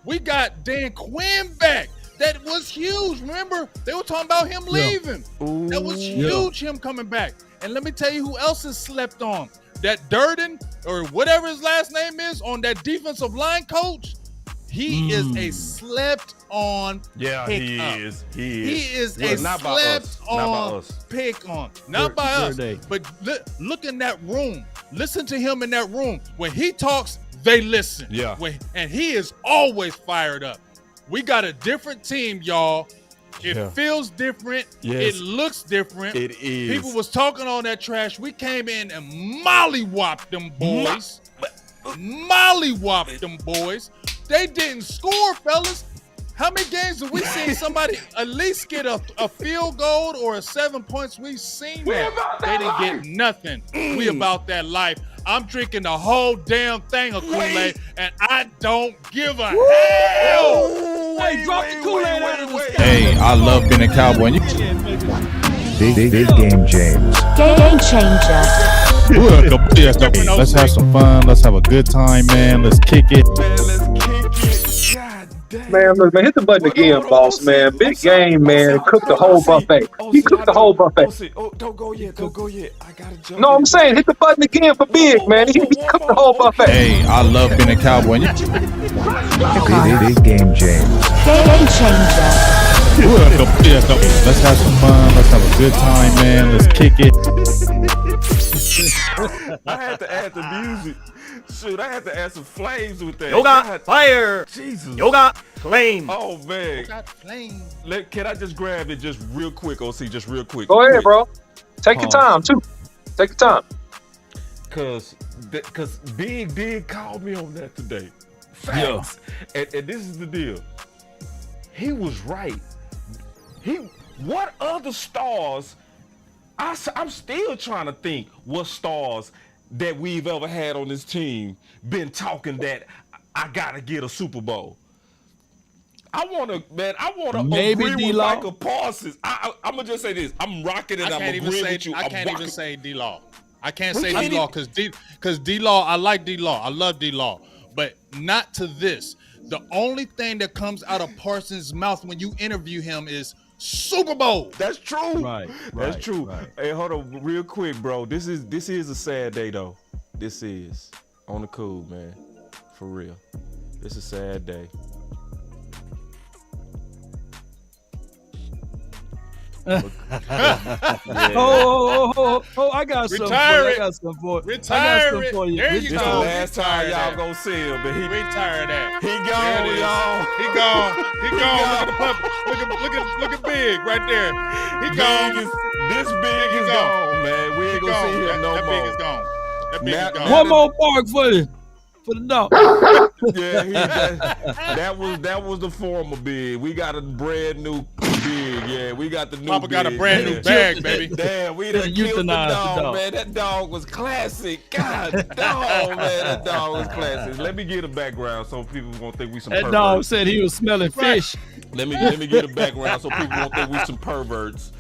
We got Dan Quinn back. That was huge. Remember, they were talking about him leaving. That was huge, him coming back. And let me tell you who else is slept on. That Durden, or whatever his last name is, on that defensive line coach, he is a slept on pickup. He is a slept on pick on. Not by us. But look in that room. Listen to him in that room. When he talks, they listen. And he is always fired up. We got a different team, y'all. It feels different. It looks different. It is. People was talking all that trash. We came in and mollywopped them boys. Mollywopped them boys. They didn't score, fellas. How many games have we seen somebody at least get a field goal or a 7 points? We've seen that. They didn't get nothing. We about that life. I'm drinking the whole damn thing of Kool-Aid, and I don't give a hell. Hey, drop the Kool-Aid out of the sky. Hey, I love being a Cowboy. Big Game James. Game changer. Let's have some fun. Let's have a good time, man. Let's kick it. Man, look, man, hit the button again, boss, man. Big game, man. Cooked the whole buffet. He cooked the whole buffet. Don't go yet. Don't go yet. I gotta jump. No, I'm saying hit the button again for Big, man. He cooked the whole buffet. Hey, I love being a Cowboy. Big Game James. Game changer. Let's have some fun. Let's have a good time, man. Let's kick it. I had to add the music. Shoot, I had to add some flames with that. Yoga fire. Jesus. Yoga flame. Oh, man. Flame. Can I just grab it just real quick, OC? Just real quick. Go ahead, bro. Take your time, too. Take your time. Because Big did call me on that today. Facts. And this is the deal. He was right. What other stars? I'm still trying to think what stars that we've ever had on this team been talking that I gotta get a Super Bowl. I wanna agree with Michael Parsons. I'm gonna just say this. I'm rocking it. I'm agreeing with you. I can't even say D-Law. I can't say D-Law because D-Law, I like D-Law. I love D-Law. But not to this. The only thing that comes out of Parsons' mouth when you interview him is Super Bowl. That's true. Right. That's true. Right. Hey, hold on real quick, bro. This is a sad day, though. This is on the cool, man. For real. It's a sad day. Oh, I got something for you. Retire it. There you This go. the last time y'all gonna see him, but he Retire that. He gone, y'all. He gone. Look at the puppet. Look at Big right there. He gone. This Big is gone, man. We ain't gonna see him no more. That Big is gone. That big Now- is gone. now One more bark for the dog. Yeah, that was the former big. We got a brand new big. Yeah, we got the new Papa big. got a brand new Yeah. bag, baby. Damn, we Yeah, done killed the euthanized the dog, dog. man. That dog was classic. God, dog, man, that dog was classic. Let me get a background so people won't think we some That perverts. dog said he was smelling fish. Let me get a background so people won't think we some perverts.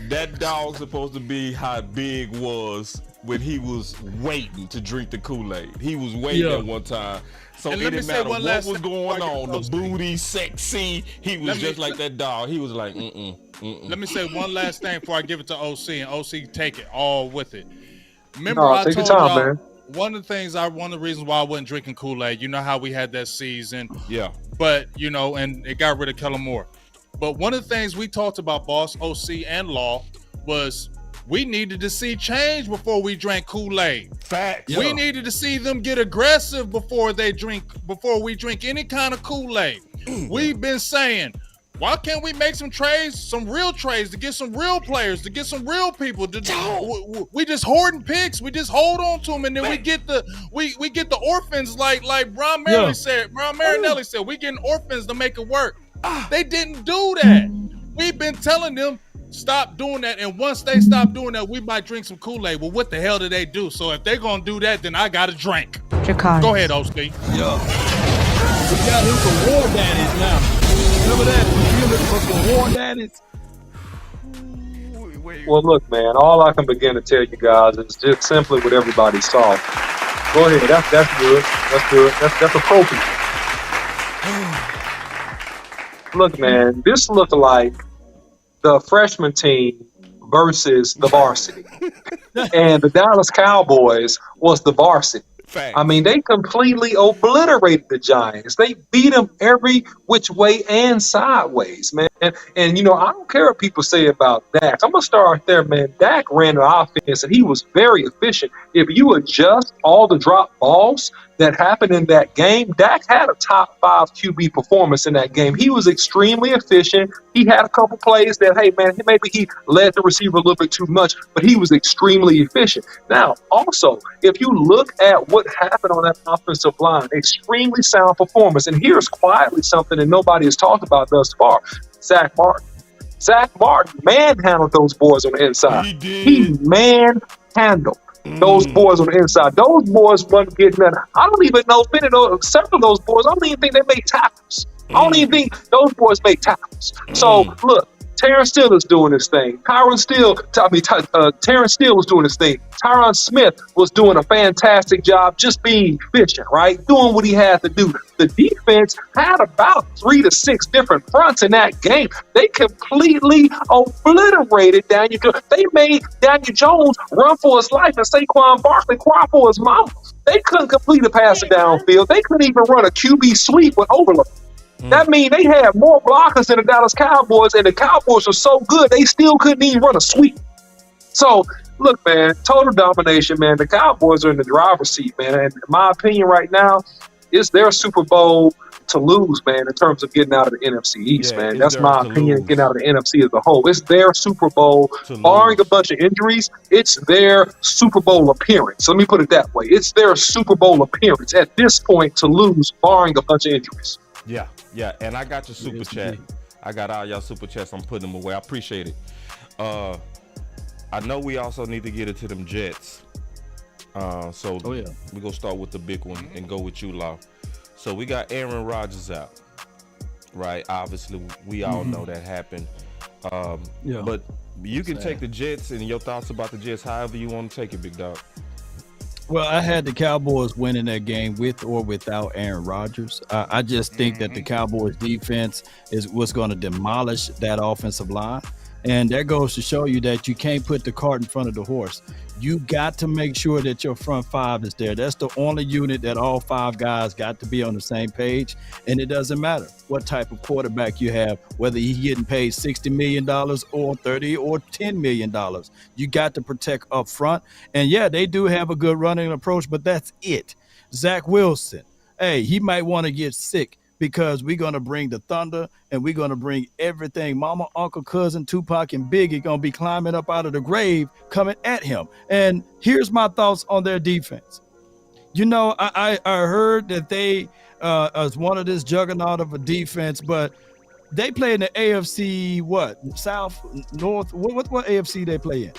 That dog supposed to be how Big was when he was waiting to drink the Kool-Aid. He was waiting Yeah. at one time. So And it let me didn't say matter one what last was thing going before I get on. to The Posty. booty, sexy. He was just like that dog. He was like, Let me say one last thing before I give it to OC, and OC take it all with it. Remember, No, I take your told time, y'all man. one of the reasons why I wasn't drinking Kool-Aid. You know how we had that season, yeah. but and it got rid of Kellen Moore. But one of the things we talked about, Boss, OC, and Law, was we needed to see change before we drank Kool-Aid. Facts. We needed to see them get aggressive before we drink any kind of Kool-Aid. We've been saying, why can't we make some trades, some real trades, to get some real players, to get some real people? We just hoarding picks. We just hold on to them, and then we get the orphans like Ron Marinelli said. Ron Marinelli said we getting orphans to make it work. They didn't do that. We've been telling them stop doing that, and once they stop doing that, we might drink some Kool-Aid. Well, what the hell did they do? So if they're gonna do that, then I gotta drink. Go ahead, OC. Yeah. We got him some war daddies now. Remember that? You looking for some war daddies? Well, look, man, all I can begin to tell you guys is just simply what everybody saw. Go ahead. That's good. That's good. That's appropriate. Look, man, this looked like the freshman team versus the varsity. And the Dallas Cowboys was the varsity. Facts. I mean, they completely obliterated the Giants. They beat them every which way and sideways, man. And I don't care what people say about Dak. I'm going to start there, man. Dak ran the offense, and he was very efficient. If you adjust all the drop balls that happened in that game, Dak had a top 5 QB performance in that game. He was extremely efficient. He had a couple plays that, hey, man, maybe he led the receiver a little bit too much, but he was extremely efficient. Now, also, if you look at what happened on that offensive line, extremely sound performance. And here's quietly something that nobody has talked about thus far. Zach Martin manhandled those boys on the inside. He did. He manhandled those boys on the inside. Those boys wasn't getting nothing. I don't even know if several of those boys, I don't even think they made tackles. I don't even think those boys made tackles. So, look, Terrence Steele is doing his thing. Terrence Steele was doing his thing. Tyron Smith was doing a fantastic job just being efficient, right? Doing what he had to do. The defense had about 3 to 6 different fronts in that game. They completely obliterated Daniel Jones. They made Daniel Jones run for his life and Saquon Barkley cry for his mama. They couldn't complete a pass downfield. They couldn't even run a QB sweep with overload. That means they had more blockers than the Dallas Cowboys, and the Cowboys were so good, they still couldn't even run a sweep. So, look, man, total domination, man. The Cowboys are in the driver's seat, man. And in my opinion right now, it's their Super Bowl to lose, man, in terms of getting out of the NFC East, man. That's my opinion, getting out of the NFC as a whole. It's their Super Bowl. Barring a bunch of injuries, it's their Super Bowl appearance. Let me put it that way. It's their Super Bowl appearance at this point to lose, barring a bunch of injuries. Yeah, and I got your super chat. I got all y'all super chats. I'm putting them away. I appreciate it. I know we also need to get into them Jets. We're going to start with the big one and go with you, Law. So we got Aaron Rodgers out, right? Obviously, we all know that happened. But you can take the Jets and your thoughts about the Jets however you want to take it, big dog. Well, I had the Cowboys winning that game with or without Aaron Rodgers. I just think that the Cowboys defense is what's going to demolish that offensive line. And that goes to show you that you can't put the cart in front of the horse. You got to make sure that your front five is there. That's the only unit that all 5 guys got to be on the same page. And it doesn't matter what type of quarterback you have, whether he's getting paid $60 million or $30 or $10 million. You got to protect up front. And yeah, they do have a good running approach, but that's it. Zach Wilson, hey, he might want to get sick because we're going to bring the thunder and we're going to bring everything. Mama, uncle, cousin, Tupac, and Biggie going to be climbing up out of the grave coming at him. And here's my thoughts on their defense. You know, I heard that they as one of this juggernaut of a defense, but they play in the AFC, South, North? What AFC they play in?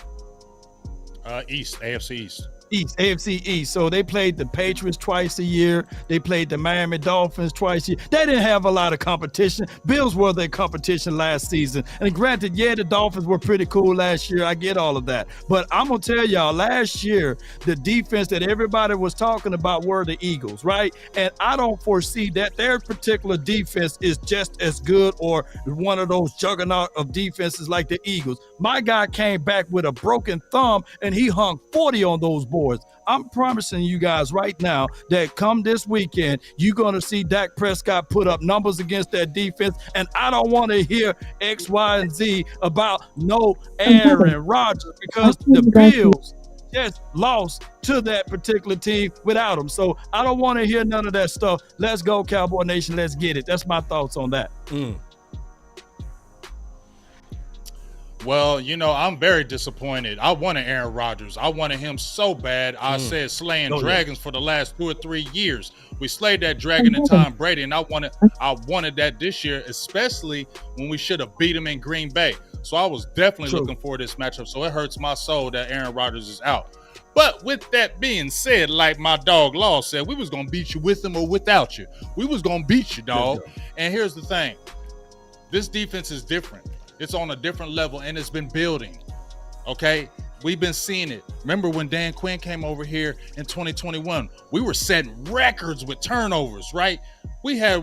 East, AFC East. AFC East. So they played the Patriots twice a year. They played the Miami Dolphins twice a year. They didn't have a lot of competition. Bills were their competition last season. And granted, yeah, the Dolphins were pretty cool last year. I get all of that. But I'm going to tell y'all, last year, the defense that everybody was talking about were the Eagles, right? And I don't foresee that their particular defense is just as good or one of those juggernaut of defenses like the Eagles. My guy came back with a broken thumb, and he hung 40 on those boards. I'm promising you guys right now that come this weekend, you're going to see Dak Prescott put up numbers against that defense. And I don't want to hear X, Y, and Z about no Aaron Rodgers, because the Bills just lost to that particular team without him. So I don't want to hear none of that stuff. Let's go, Cowboy Nation. Let's get it. That's my thoughts on that. Well, you know, I'm very disappointed. I wanted Aaron Rodgers. I wanted him so bad. I said slaying dragons for the last 2 or 3 years. We slayed that dragon in Tom Brady, and I wanted that this year, especially when we should have beat him in Green Bay. So I was definitely looking for this matchup. So it hurts my soul that Aaron Rodgers is out. But with that being said, like my dog Law said, we was going to beat you with him or without you. We was going to beat you, dog. And here's the thing. This defense is different. It's on a different level, and it's been building, okay? We've been seeing it. Remember when Dan Quinn came over here in 2021? We were setting records with turnovers, right? I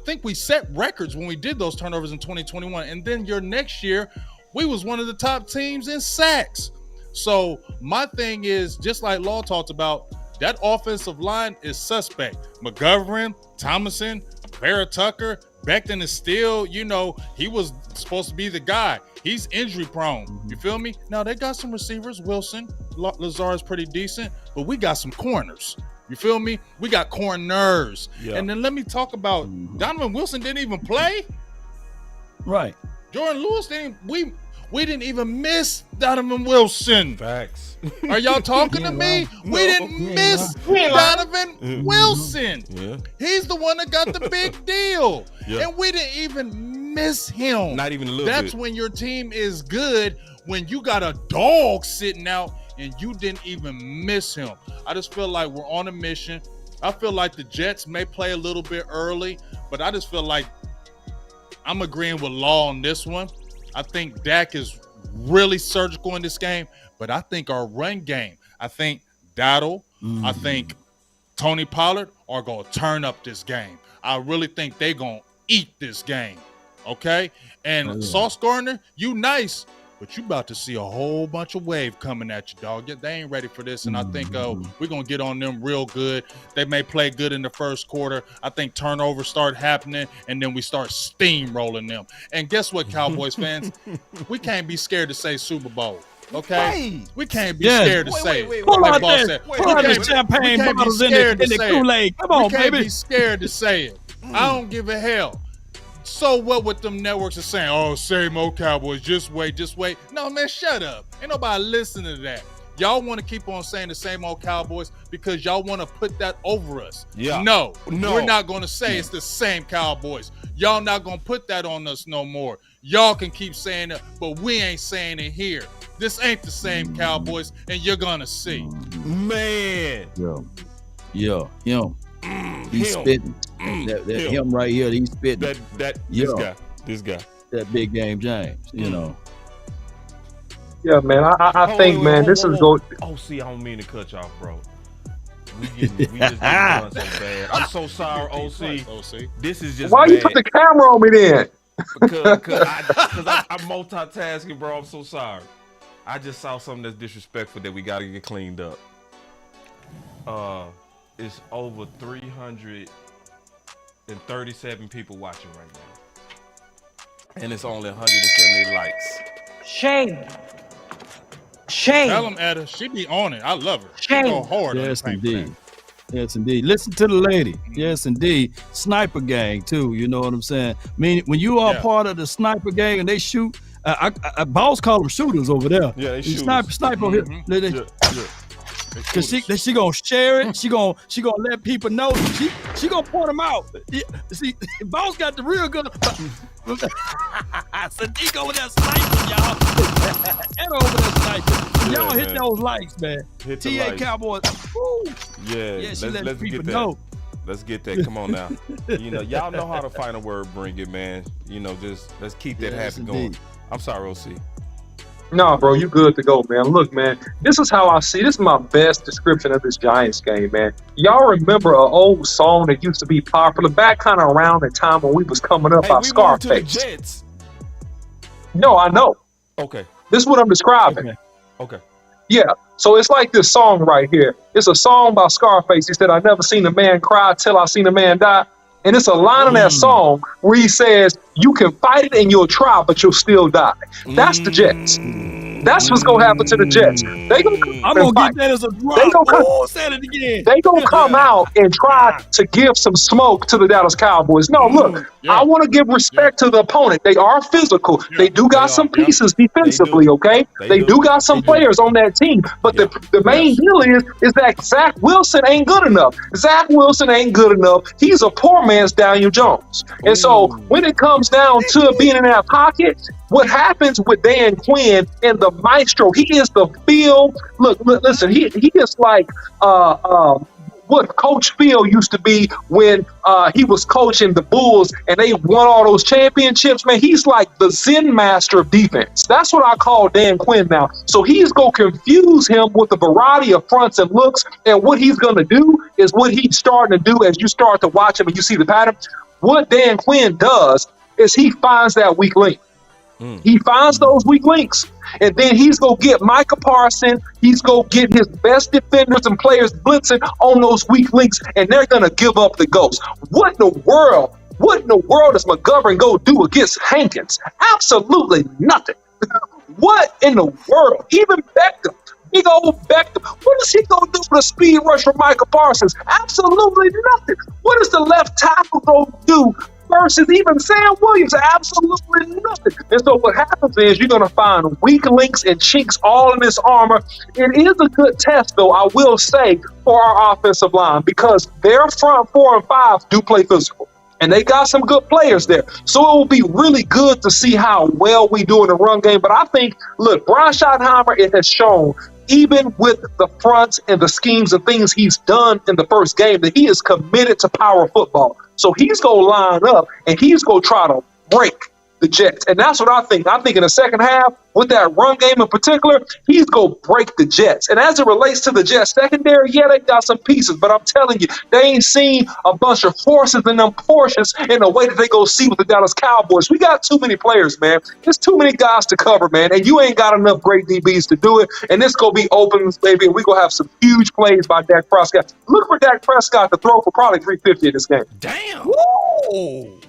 think we set records when we did those turnovers in 2021. And then your next year, we was one of the top teams in sacks. So my thing is, just like Law talked about, that offensive line is suspect. McGovern, Thomason, Vera Tucker, Becton is still, you know, he was supposed to be the guy. He's injury prone. You feel me? Now, they got some receivers. Wilson, Lazar is pretty decent, but we got some corners. You feel me? We got corners. Yeah. And then let me talk about Donovan Wilson didn't even play. Right. Jordan Lewis didn't. We didn't even miss Donovan Wilson. Facts. Are y'all talking to me? We didn't miss Donovan Wilson. Yeah. He's the one that got the big deal. Yeah. And we didn't even miss him. Not even a little That's bit. when your team is good, when you got a dog sitting out and you didn't even miss him. I just feel like we're on a mission. I feel like the Jets may play a little bit early, but I just feel like I'm agreeing with Law on this one. I think Dak is really surgical in this game, but I think our run game, I think Dowdle, I think Tony Pollard are going to turn up this game. I really think they're going to eat this game, okay? And Sauce Gardner, you nice, but you about to see a whole bunch of wave coming at you, dog. They ain't ready for this, and I think we're going to get on them real good. They may play good in the first quarter. I think turnovers start happening, and then we start steamrolling them. And guess what, Cowboys fans? We can't be scared to say Super Bowl, okay? We can't be scared to say it. Pull Like out Boss that, said. pull out the champagne bottles in the Kool-Aid. Come on, we can't baby. be scared to say it. I don't give a hell. So what with them networks are saying, oh, same old Cowboys, just wait. No, man, shut up. Ain't nobody listening to that. Y'all want to keep on saying the same old Cowboys because y'all want to put that over us. Yeah. No, we're not going to say it's the same Cowboys. Y'all not going to put that on us no more. Y'all can keep saying it, but we ain't saying it here. This ain't the same Cowboys, and you're going to see. Man. Yo, him. He's spitting. Him right here, he's spitting. This guy. That big game James, you know. Yeah, man. I think, man, this is going. Oh, see, I don't mean to cut you off, bro. We just getting done so bad. I'm so sorry, OC. This is just Why bad. you put the camera on me then? Because I'm multitasking, bro. I'm so sorry. I just saw something that's disrespectful that we got to get cleaned up. It's over 337 people watching right now. And it's only 170 likes. Shame. Tell them, Etta. She be on it. I love her. She go hard. Yes, indeed. Yes, indeed. Listen to the lady. Yes, indeed. Sniper gang too. You know what I'm saying? I mean, when you are part of the sniper gang and they shoot, boss call them shooters over there. Yeah, they shoot. Sniper over here. Cause she gonna share it. She gonna let people know. She gonna point them out. Yeah, see, boss got the real gun. Sadiq over there sniping, y'all. And over there sniping. Y'all hit those likes, man. Hit the TA likes. Cowboys. Woo. Yeah, She let let's people get that. know. Let's get that. Come on now. Y'all know how to find a word, bring it, man. Just let's keep that habit going. I'm sorry, OC. No, bro, you good to go, man. Look, man, this is how I see. This is my best description of this Giants game, man. Y'all remember an old song that used to be popular back kind of around the time when we was coming up by Scarface? Moved to the Jets. No, I know. Okay. This is what I'm describing. Okay. Yeah. So it's like this song right here. It's a song by Scarface. He said, "I never seen a man cry till I seen a man die." And it's a line in that song where he says, "You can fight it and you'll try, but you'll still die." That's the Jets. That's what's gonna happen to the Jets. They gonna come I'm gonna get that as a drop. Say it again. They gonna come out and try to give some smoke to the Dallas Cowboys. No, look, I want to give respect to the opponent. They are physical. They do got some pieces defensively. Okay, they do got some players on that team. But the main deal is that Zach Wilson ain't good enough. Zach Wilson ain't good enough. He's a poor man's Daniel Jones. And so when it comes down to being in that pocket, what happens with Dan Quinn and the maestro, he is the field. Look, listen, he is like what Coach Phil used to be when he was coaching the Bulls and they won all those championships. Man, he's like the Zen master of defense. That's what I call Dan Quinn now. So he's going to confuse him with a variety of fronts and looks. And what he's going to do is what he's starting to do as you start to watch him and you see the pattern. What Dan Quinn does is he finds that weak link. He finds those weak links, and then he's going to get Micah Parsons. He's going to get his best defenders and players blitzing on those weak links, and they're going to give up the ghost. What in the world does McGovern go do against Hankins? Absolutely nothing. What in the world? Even Beckham, big old Beckham, what is he going to do with a speed rush from Micah Parsons? Absolutely nothing. What is the left tackle going to do versus even Sam Williams? Absolutely nothing. And so what happens is you're going to find weak links and chinks all in this armor. It is a good test, though, I will say, for our offensive line because their front 4 and 5 do play physical. And they got some good players there. So it will be really good to see how well we do in the run game. But I think, look, Brian Schottenheimer, it has shown, even with the fronts and the schemes and things he's done in the first game, that he is committed to power football. So he's going to line up and he's going to try to break the Jets. And that's what I think. I think in the second half, with that run game in particular, he's going to break the Jets. And as it relates to the Jets secondary, yeah, they got some pieces. But I'm telling you, they ain't seen a bunch of horses in them Porsches in the way that they go see with the Dallas Cowboys. We got too many players, man. There's too many guys to cover, man. And you ain't got enough great DBs to do it. And this going to be open, baby. And we're going to have some huge plays by Dak Prescott. Look for Dak Prescott to throw for probably 350 in this game. Damn. Whoa.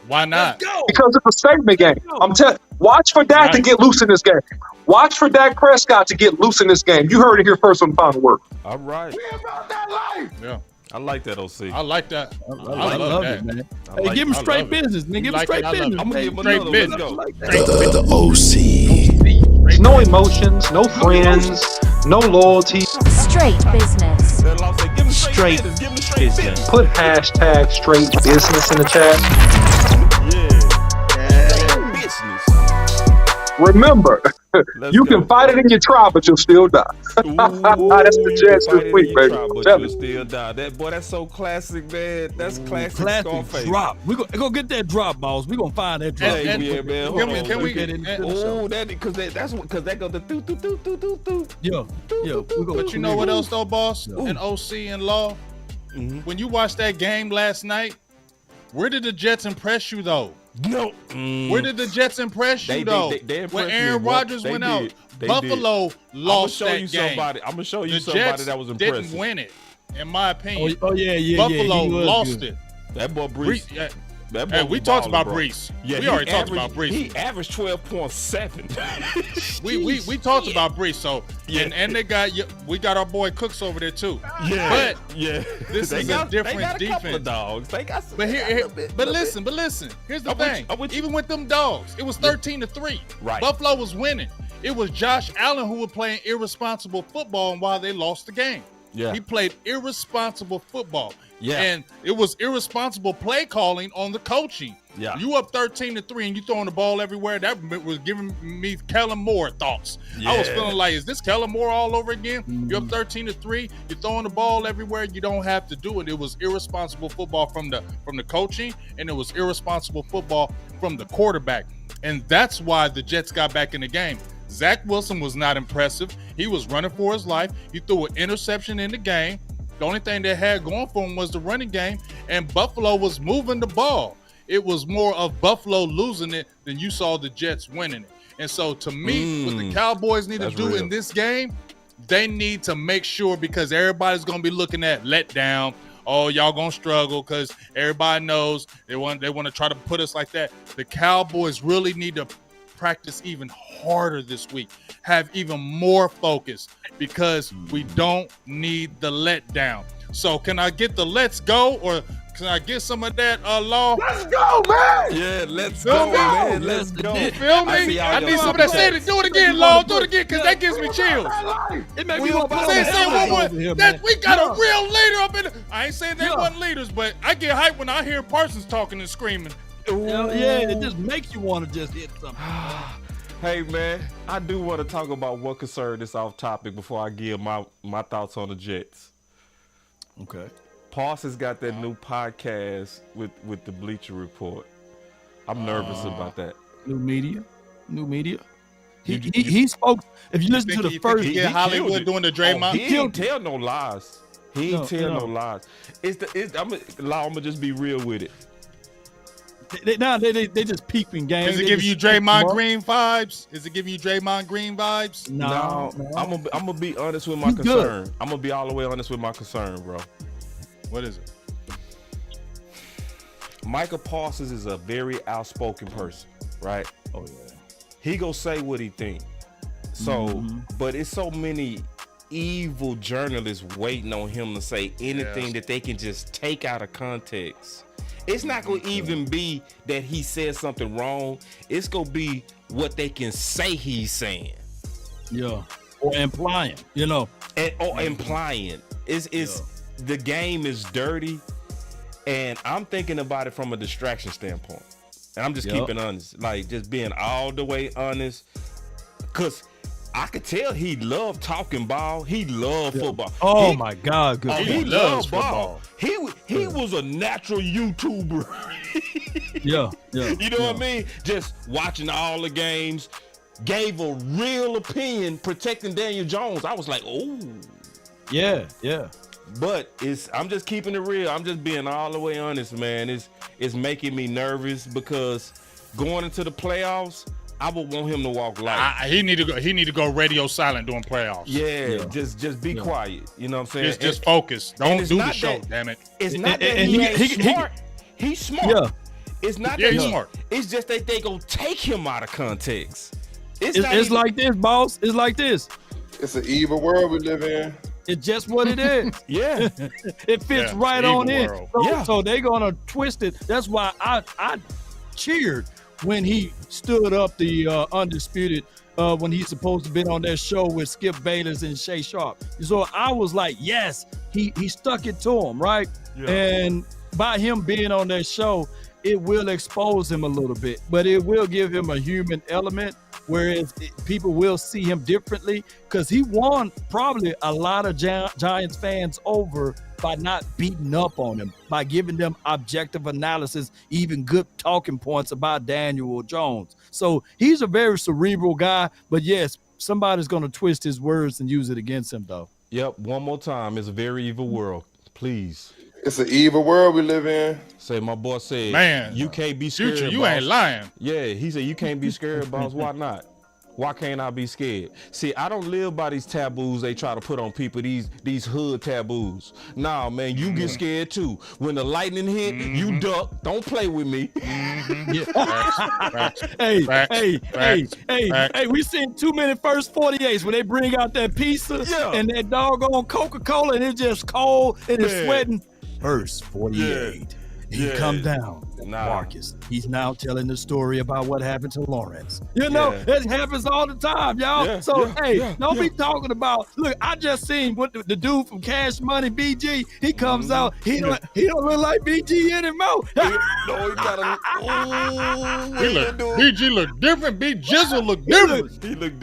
Why not? Because it's a statement game. I'm telling. Watch for Dak to get loose in this game. Watch for Dak Prescott to get loose in this game. You heard it here first on the Final Word. All right. We about that life. Yeah. I like that, OC. I like that. I love that. it, man. I like Give him it. straight business, man. Give him straight business. I'm going to give him Straight another. business. Let's go. There's no emotions, no friends, no loyalty. Straight business. That law say, give him straight business. Give him straight business. Put hashtag straight business in the chat. Yeah. Business. Remember, you can fight it in your tribe, but you'll still die. Ooh, That's the Jets this week, baby. But you still die. That boy, that's so classic, man. That's classic Scarface. Drop. We're gonna get that drop, boss. We're gonna find that drop. Yeah, man. Hold on. Can we get into the Oh, show? that because that go the do. Yeah. But you know what else though, boss? And OC and Law? When you watched that game last night, where did the Jets impress you though? No. Where did the Jets impress you though? They when impressed Aaron me. Rodgers They went did. out, They Buffalo lost I'm that game. I'm gonna show you The somebody Jets that was impressive. didn't win it, in my opinion. Oh yeah. Buffalo he was lost good. it. That boy Brees. That boy Hey, we was talked balling, about bro. Brees. Yeah, We already talked about Brees. He averaged 12.7. We talked about Brees. So Yeah. and we got our boy Cooks over there too. Yeah, But yeah. this is a different they got a couple defense. of dogs. They got some. But they got a here, little bit, but little listen, bit. Here's the I'm with thing. you, I'm with you. Even with them dogs, it was 13-3. Right. Buffalo was winning. It was Josh Allen who was playing irresponsible football, and why they lost the game. Yeah. He played irresponsible football. Yeah. And it was irresponsible play calling on the coaching. Yeah. You up 13-3 and you throwing the ball everywhere. That was giving me Kellen Moore thoughts. I was Yeah. feeling like, is this Kellen Moore all over again? You're up 13-3. You're throwing the ball everywhere. You don't have to do it. It was irresponsible football from the coaching, and it was irresponsible football from the quarterback. And that's why the Jets got back in the game. Zach Wilson was not impressive. He was running for his life. He threw an interception in the game. The only thing they had going for him was the running game, and Buffalo was moving the ball. It was more of Buffalo losing it than you saw the Jets winning it. And so to me, what the Cowboys need to do in this game, they need to make sure, because everybody's going to be looking at letdown. Oh, y'all going to struggle because everybody knows they want to try to put us like that. The Cowboys really need to practice even harder this week, have even more focus, because we don't need the letdown. So can I get the let's go, or can I get some of that Law? Let's go, man. Yeah, let's go, man. Let's go. You feel me? I need some of that. Say it. Do it again, Law. Do it again, because that gives me chills. It made We me want to say one more. over here, That man. we got a real leader up in the, I ain't saying they Yeah. wasn't leaders, but I get hyped when I hear Parsons talking and screaming. Yeah, it just makes you want to just hit something. Hey, man, I do want to talk about one concern that's off topic before I give my thoughts on the Jets. Okay. Parsons got that new podcast with the Bleacher Report. I'm nervous about that. New media. He spoke. If you listen to the first, he get Hollywood doing the Draymond. He ain't tell no lies. He ain't tell no no. lies. I'm gonna just be real with it. they just peeping games. Is it giving you Draymond Green vibes? Is it giving you Draymond Green vibes? No. I'm gonna be honest with my He's concern. good. I'm gonna be all the way honest with my concern, bro. What is it? Michael Parsons is a very outspoken person, right? Oh yeah. He go say what he think. So, but it's so many evil journalists waiting on him to say anything that they can just take out of context. It's not going to even be that he said something wrong. It's going to be what they can say he's saying. Yeah. Or implying, Or implying. It's the game is dirty, and I'm thinking about it from a distraction standpoint. And I'm just keeping honest. Like, just being all the way honest. Because I could tell he loved talking ball. He loved football. Oh my God, good. He loves loved ball. He was a natural YouTuber. Yeah. You know what I mean? Just watching all the games, gave a real opinion protecting Daniel Jones. I was like, oh. Yeah. But I'm just keeping it real. I'm just being all the way honest, man. It's making me nervous because going into the playoffs, I would want him to walk light. He need to go radio silent during playoffs. Yeah. Just be quiet. You know what I'm saying? Just focus. Don't do the show, damn it. It's not that and he he- ain't he- smart. He's smart. Yeah. It's not Yeah, that he's he- smart. It's just that they gonna take him out of context. It's It's like this, boss. It's like this. It's an evil world we live in. It's just what it is. Yeah. It fits Yeah, right evil on in. world. So they're gonna twist it. That's why I cheered when he stood up the undisputed when he's supposed to be on that show with Skip Bayless and Shay Sharp. So I was like, yes, he stuck it to him, right? Yeah. And by him being on that show, it will expose him a little bit, but it will give him a human element, whereas people will see him differently because he won probably a lot of Giants fans over by not beating up on them, by giving them objective analysis, even good talking points about Daniel Jones. So he's a very cerebral guy, but yes, somebody's going to twist his words and use it against him, though. Yep. One more time. It's a very evil world. Please. It's an evil world we live in. Say my boy said, Man, you can't be scared. Future, you boss. ain't lying. Yeah, he said you can't be scared, boss. Why not? Why can't I be scared? See, I don't live by these taboos they try to put on people, these hood taboos. Nah, man, you get scared too. When the lightning hit, you duck. Don't play with me. Hey, we seen 2 minute first 48s when they bring out that pizza and that doggone Coca-Cola and it's just cold and it's sweating. First 48. He come down. Marcus. He's now telling the story about what happened to Lawrence. You know, it happens all the time, y'all. Don't be talking about. Look, I just seen what the dude from Cash Money, BG. He comes out. He don't look like BG anymore. No, he got BG look different. B Jizzle look different. He look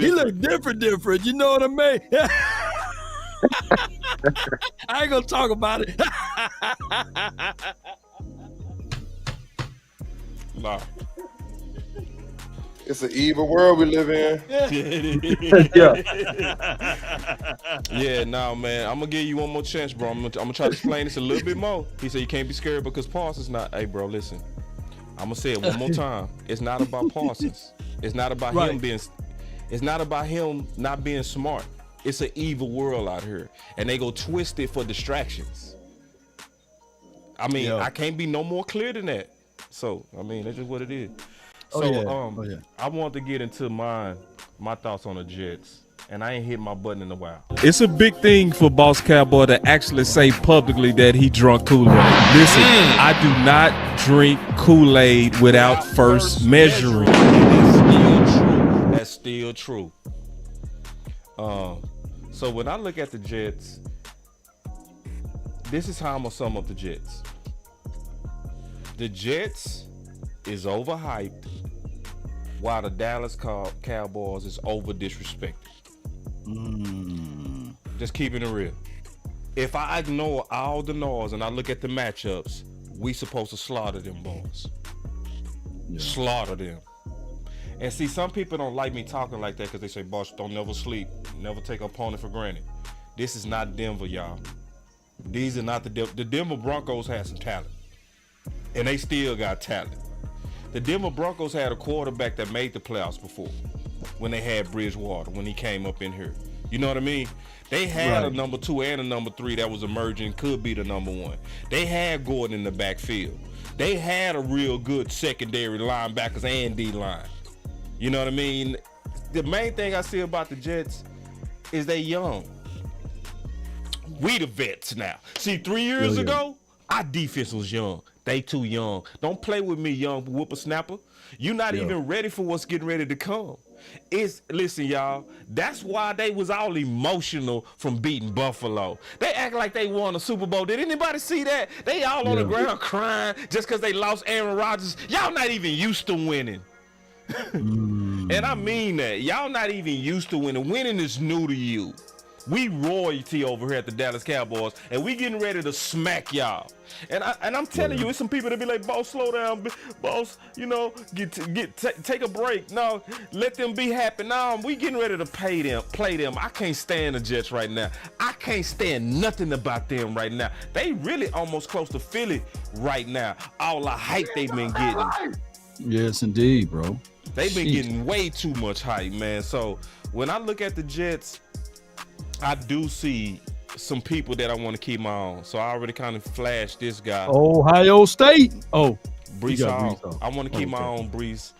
different. You know what I mean? I ain't gonna talk about it. Nah. It's an evil world we live in. Yeah, nah, man. I'm gonna give you one more chance, bro. I'm gonna try to explain this a little bit more. He said you can't be scared because Parsons not. Hey, bro, listen. I'm gonna say it one more time. It's not about Parsons. It's not about him being. It's not about him not being smart. It's an evil world out here, and they go twist it for distractions. I mean, I can't be no more clear than that. So, I mean, that's just what it is. So, I want to get into my thoughts on the Jets, and I ain't hit my button in a while. It's a big thing for Boss Cowboy to actually say publicly that he drunk Kool-Aid. Listen, I do not drink Kool-Aid without first measuring. That's still true. So when I look at the Jets, this is how I'm gonna sum up the Jets. The Jets is overhyped while the Dallas Cowboys is over disrespected. Just keeping it real. If I ignore all the noise and I look at the matchups, we supposed to slaughter them boys. Slaughter them. And see, some people don't like me talking like that because they say, boss, don't never sleep. Never take an opponent for granted. This is not Denver, y'all. These are not the Denver Broncos had some talent. And they still got talent. The Denver Broncos had a quarterback that made the playoffs before when they had Bridgewater, when he came up in here. You know what I mean? They had a number 2 and a number 3 that was emerging, could be the number 1. They had Gordon in the backfield. They had a real good secondary linebackers and D-line. You know what I mean? The main thing I see about the Jets is they young. We the vets now. See, 3 years ago, our defense was young. They too young. Don't play with me, young whippersnapper. You're not even ready for what's getting ready to come. Listen, y'all, that's why they was all emotional from beating Buffalo. They act like they won a Super Bowl. Did anybody see that? They all on the ground crying just because they lost Aaron Rodgers. Y'all not even used to winning. And I mean that. Y'all not even used to winning. Winning is new to you. We royalty over here at the Dallas Cowboys, and we getting ready to smack y'all. And I'm telling you, it's some people that be like, boss, slow down, boss, you know, take a break. No, let them be happy. No, we getting ready to play them. I can't stand the Jets right now. I can't stand nothing about them right now. They really almost close to Philly right now. All the hype they've been getting. Yes, indeed, bro. They've been getting way too much hype, man. So when I look at the Jets, I do see some people that I want to keep my own. So I already kind of flashed this guy. Ohio State. Breece Hall. I want to keep my own Breece.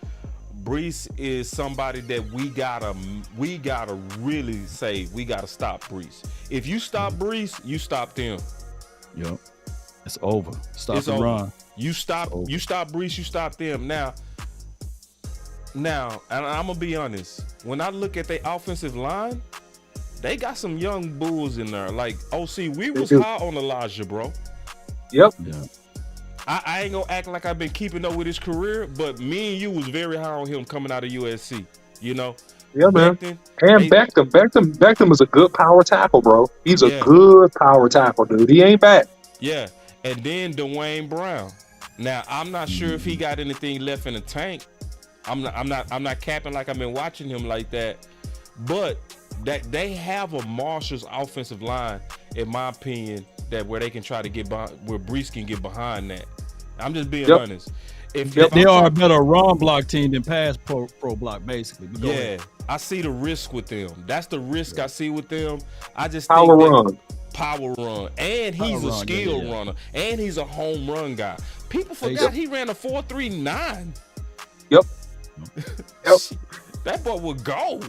Breece is somebody that we gotta really say we gotta stop Breece. If you stop Breece, you stop them. Yep. It's over. Stop it's the over. run. You stop Breece, you stop them. Now, and I'm gonna be honest. When I look at their offensive line, they got some young bulls in there. Like OC, we was high on Elijah, bro. Yep. Yeah. I ain't gonna act like I've been keeping up with his career, but me and you was very high on him coming out of USC. You know. Yeah, man. And Beckham is a good power tackle, bro. He's a good power tackle, dude. He ain't bad. Yeah. And then Dwayne Brown. Now I'm not sure if he got anything left in the tank. I'm not capping like I've been watching him like that, but that they have a Marshall's offensive line, in my opinion, that where they can try to get behind, where Breece can get behind that. I'm just being honest. If they are a better run block team than pass pro block, basically. I see the risk with them. That's the risk I see with them. I just Power think run. Power run. And he's a skill runner. And he's a home run guy. People forgot he ran a 4.39. Yep. That boy would go.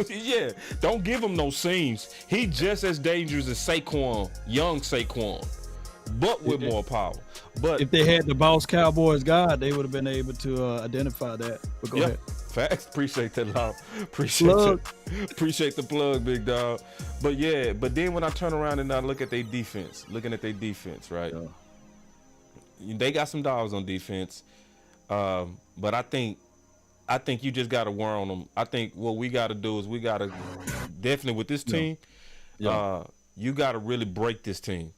Yeah. Don't give him no seams. He just as dangerous as Saquon, young Saquon, but with more power. But if they had the Boss Cowboys guide, they would have been able to identify that. But go ahead. Facts. Appreciate that, Law. Appreciate the plug, big dog. But yeah, but then when I turn around and I look at their defense, right? Yeah. They got some dogs on defense, but I think you just got to wear on them. I think what we got to do is we got to definitely with this team, you got to really break this team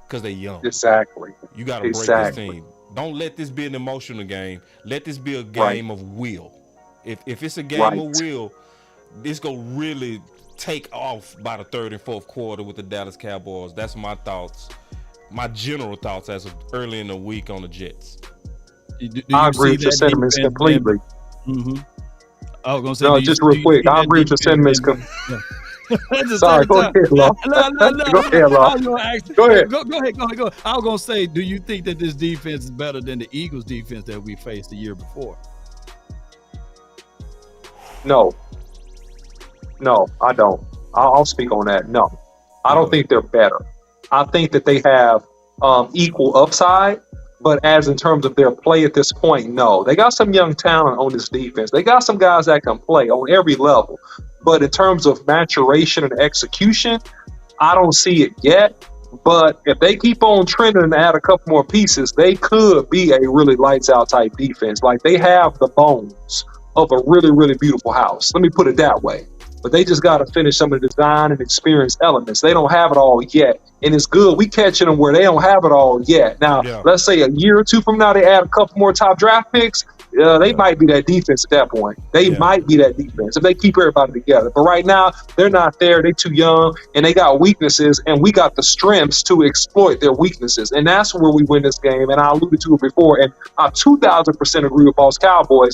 because they're young. Exactly. You got to break this team. Don't let this be an emotional game. Let this be a game of will. If it's a game of will, this gonna really take off by the third and fourth quarter with the Dallas Cowboys. That's my thoughts, my general thoughts as of early in the week on the Jets. I agree with your sentiments completely. I was gonna say, no, just real quick. I agree with your sentiments. Sorry, go ahead, Law. Go ahead, Law. Go ahead. Go ahead. I was gonna say, do you think that this defense is better than the Eagles' defense that we faced the year before? No, I don't. I'll speak on that. No, I don't think they're better. I think that they have equal upside, but as in terms of their play at this point, no. They got some young talent on this defense. They got some guys that can play on every level. But in terms of maturation and execution, I don't see it yet. But if they keep on trending and add a couple more pieces, they could be a really lights out type defense. Like they have the bones of a really, really beautiful house. Let me put it that way. But they just got to finish some of the design and experience elements. They don't have it all yet. And it's good. We catching them where they don't have it all yet. Now, let's say a year or two from now, they add a couple more top draft picks. They might be that defense at that point. They might be that defense if they keep everybody together. But right now, they're not there. They're too young, and they got weaknesses, and we got the strengths to exploit their weaknesses. And that's where we win this game. And I alluded to it before, and I 2,000% agree with Boss Cowboys,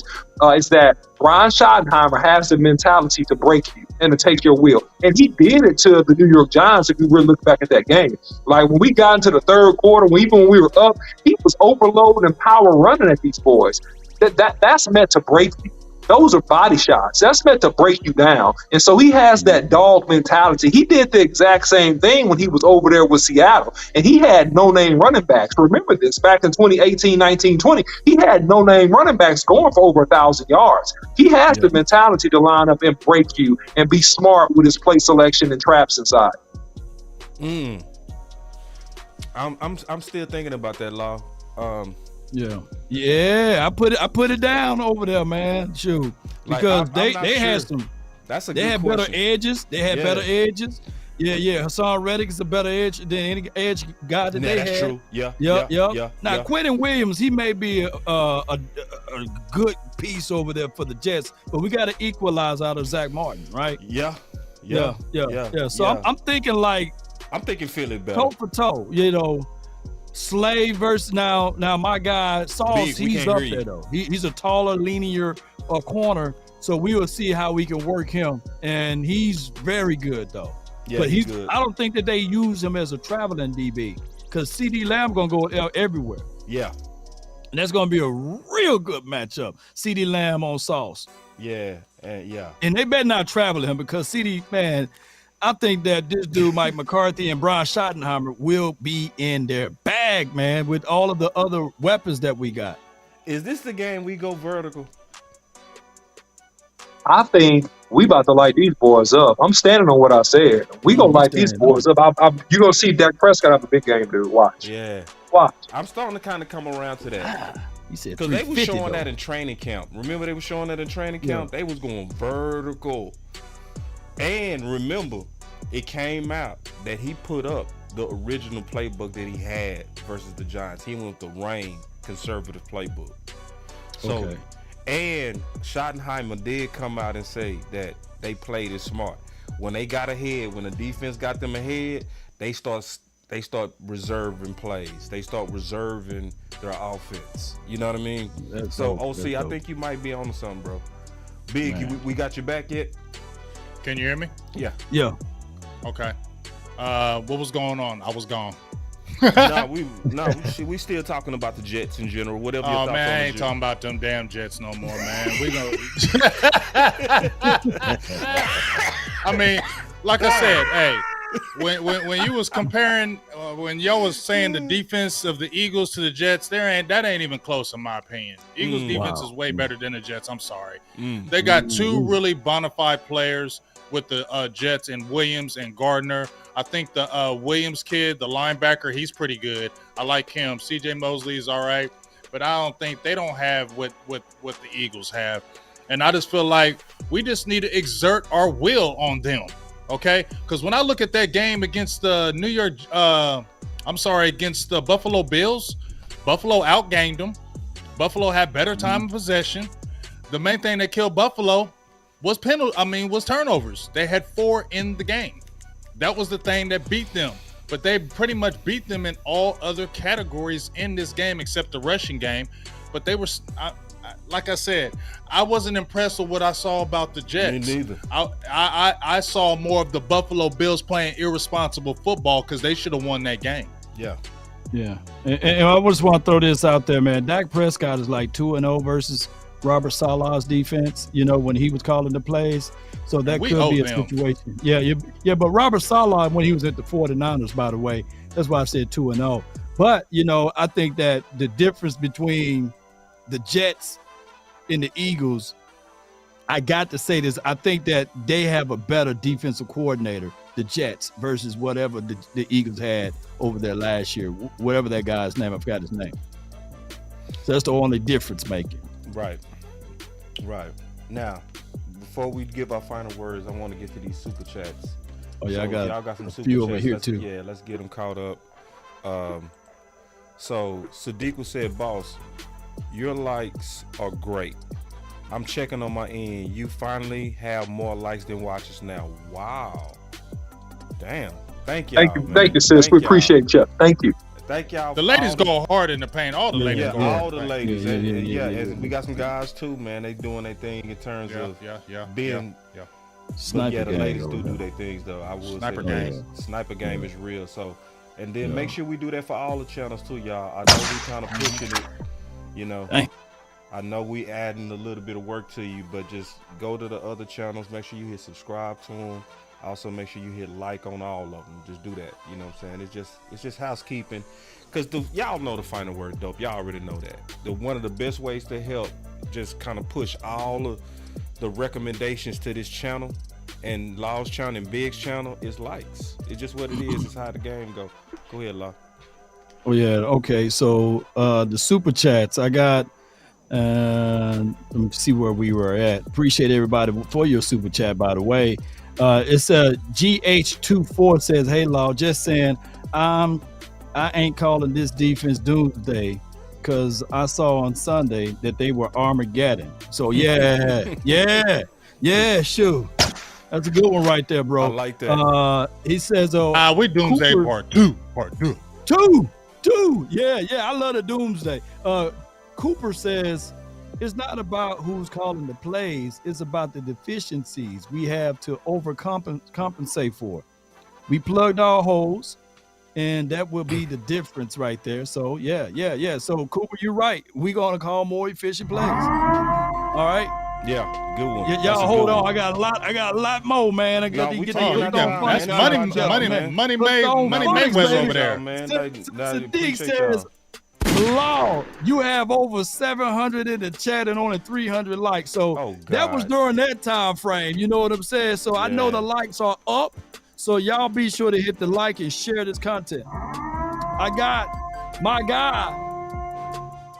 is that Brian Schottenheimer has the mentality to break you and to take your will. And he did it to the New York Giants if you really look back at that game. Like when we got into the third quarter, even when we were up, he was overloading and power running at these boys. That's meant to break you. Those are body shots. That's meant to break you down. And so he has that dog mentality. He did the exact same thing when he was over there with Seattle. And he had no-name running backs. Remember this, back in 2018, 19, 20, he had no-name running backs going for over 1,000 yards. He has the mentality to line up and break you and be smart with his play selection and traps inside. I'm still thinking about that, Law. Yeah, I put it down over there, man. Shoot, because they had some. That's a they good had question. better edges. They had better edges. Yeah. Hassan Reddick is a better edge than any edge guy that they that's had. True. Yeah. Now Quentin Williams, he may be a good piece over there for the Jets, but we got to equalize out of Zach Martin, right? Yeah. So I'm thinking like I'm thinking Philly better. toe for toe, Slade versus now my guy Sauce, he's up there though. He's a taller, leaner corner, so we will see how we can work him. And he's very good though. Yeah, but he's good. I don't think that they use him as a traveling DB because CD Lamb gonna go everywhere. Yeah, and that's gonna be a real good matchup. CD Lamb on Sauce. Yeah. And they better not travel him because CD, man. I think that this dude, Mike McCarthy and Brian Schottenheimer, will be in their bag, man, with all of the other weapons that we got. Is this the game we go vertical? I think we about to light these boys up. I'm standing on what I said. We gonna light these boys up. You're gonna see Dak Prescott have a big game, dude. Watch. Yeah. Watch. I'm starting to kind of come around to that. He said because they were showing that in training camp. Remember they were showing that in training camp? They was going vertical. And remember, it came out that he put up the original playbook that he had versus the Giants. He went with the Rain conservative playbook. So, and Schottenheimer did come out and say that they played it smart. When they got ahead, when the defense got them ahead, they start reserving plays. They start reserving their offense. You know what I mean? So, OC, I think you might be on to something, bro. Big, we got you back yet? Can you hear me? Yeah. Yeah. Okay. What was going on? I was gone. we still talking about the Jets in general. Whatever your Oh thoughts man, on I the ain't Jets. talking about them damn Jets no more, man. We gonna. I mean, like I said, hey, when you was comparing, when y'all was saying the defense of the Eagles to the Jets, that ain't even close in my opinion. Eagles defense is way better than the Jets. I'm sorry. They got two really bona fide players with the Jets and Williams and Gardner. I think the Williams kid, the linebacker, he's pretty good. I like him. CJ Mosley is all right, but I don't think they don't have what the Eagles have. And I just feel like we just need to exert our will on them, okay? Because when I look at that game against the against the Buffalo Bills, Buffalo outgained them. Buffalo had better time in possession. The main thing that killed Buffalo was turnovers. They had 4 in the game. That was the thing that beat them. But they pretty much beat them in all other categories in this game except the rushing game. But they were, like I said, I wasn't impressed with what I saw about the Jets. Me neither. I saw more of the Buffalo Bills playing irresponsible football because they should have won that game. Yeah. Yeah. And I just want to throw this out there, man. Dak Prescott is like 2-0 versus Robert Saleh's defense, when he was calling the plays. So that could be a situation. Yeah, but Robert Saleh, when he was at the 49ers, by the way, that's why I said 2-0. But, I think that the difference between the Jets and the Eagles, I got to say this, I think that they have a better defensive coordinator, the Jets, versus whatever the Eagles had over there last year, whatever that guy's name, I forgot his name. So that's the only difference making. Right. Now, before we give our final words, I want to get to these super chats. Oh yeah, so y'all got some a super few chats. over here too. Yeah, let's get them caught up. So Sadiq said, "Boss, your likes are great. I'm checking on my end. You finally have more likes than watchers now. Wow, damn. Thank y'all. Thank you, sis. We appreciate you. Thank you. Thank y'all. The ladies go hard in the paint. All the ladies go hard. All the ladies. And we got some guys too, man. They doing their thing in terms of being. Sniper the ladies do their things though. I will Sniper say game. Sniper game is real. So, and then make sure we do that for all the channels too, y'all. I know we kind of pushing it, I know we adding a little bit of work to you, but just go to the other channels. Make sure you hit subscribe to them. Also, make sure you hit like on all of them. Just do that. You know what I'm saying? It's just housekeeping, because y'all know the final word, dope. Y'all already know that. One of the best ways to help just kind of push all of the recommendations to this channel and Law's channel and Big's channel is likes. It's just what it is. It's how the game go. Go ahead, Law. Oh yeah. Okay. So the super chats I got. Let me see where we were at. Appreciate everybody for your super chat, by the way. It's GH24 says, "Hey Law, just saying I ain't calling this defense doomsday because I saw on Sunday that they were Armageddon." So yeah, sure. That's a good one right there, bro. I like that. He says, we doomsday Cooper, part two. Two. Yeah, I love the doomsday. Cooper says, "It's not about who's calling the plays. It's about the deficiencies we have to overcompensate for. We plugged our holes, and that will be the difference right there." So, yeah. So, Cooper, you're right. We're going to call more efficient plays. All right? Yeah, good one. Y'all hold on. I got a lot more, man. I got to get That's money Mayweather over there. Sadiq says, "Law, you have over 700 in the chat and only 300 likes." So that was during that time frame. You know what I'm saying? So I know the likes are up. So y'all be sure to hit the like and share this content. I got my guy.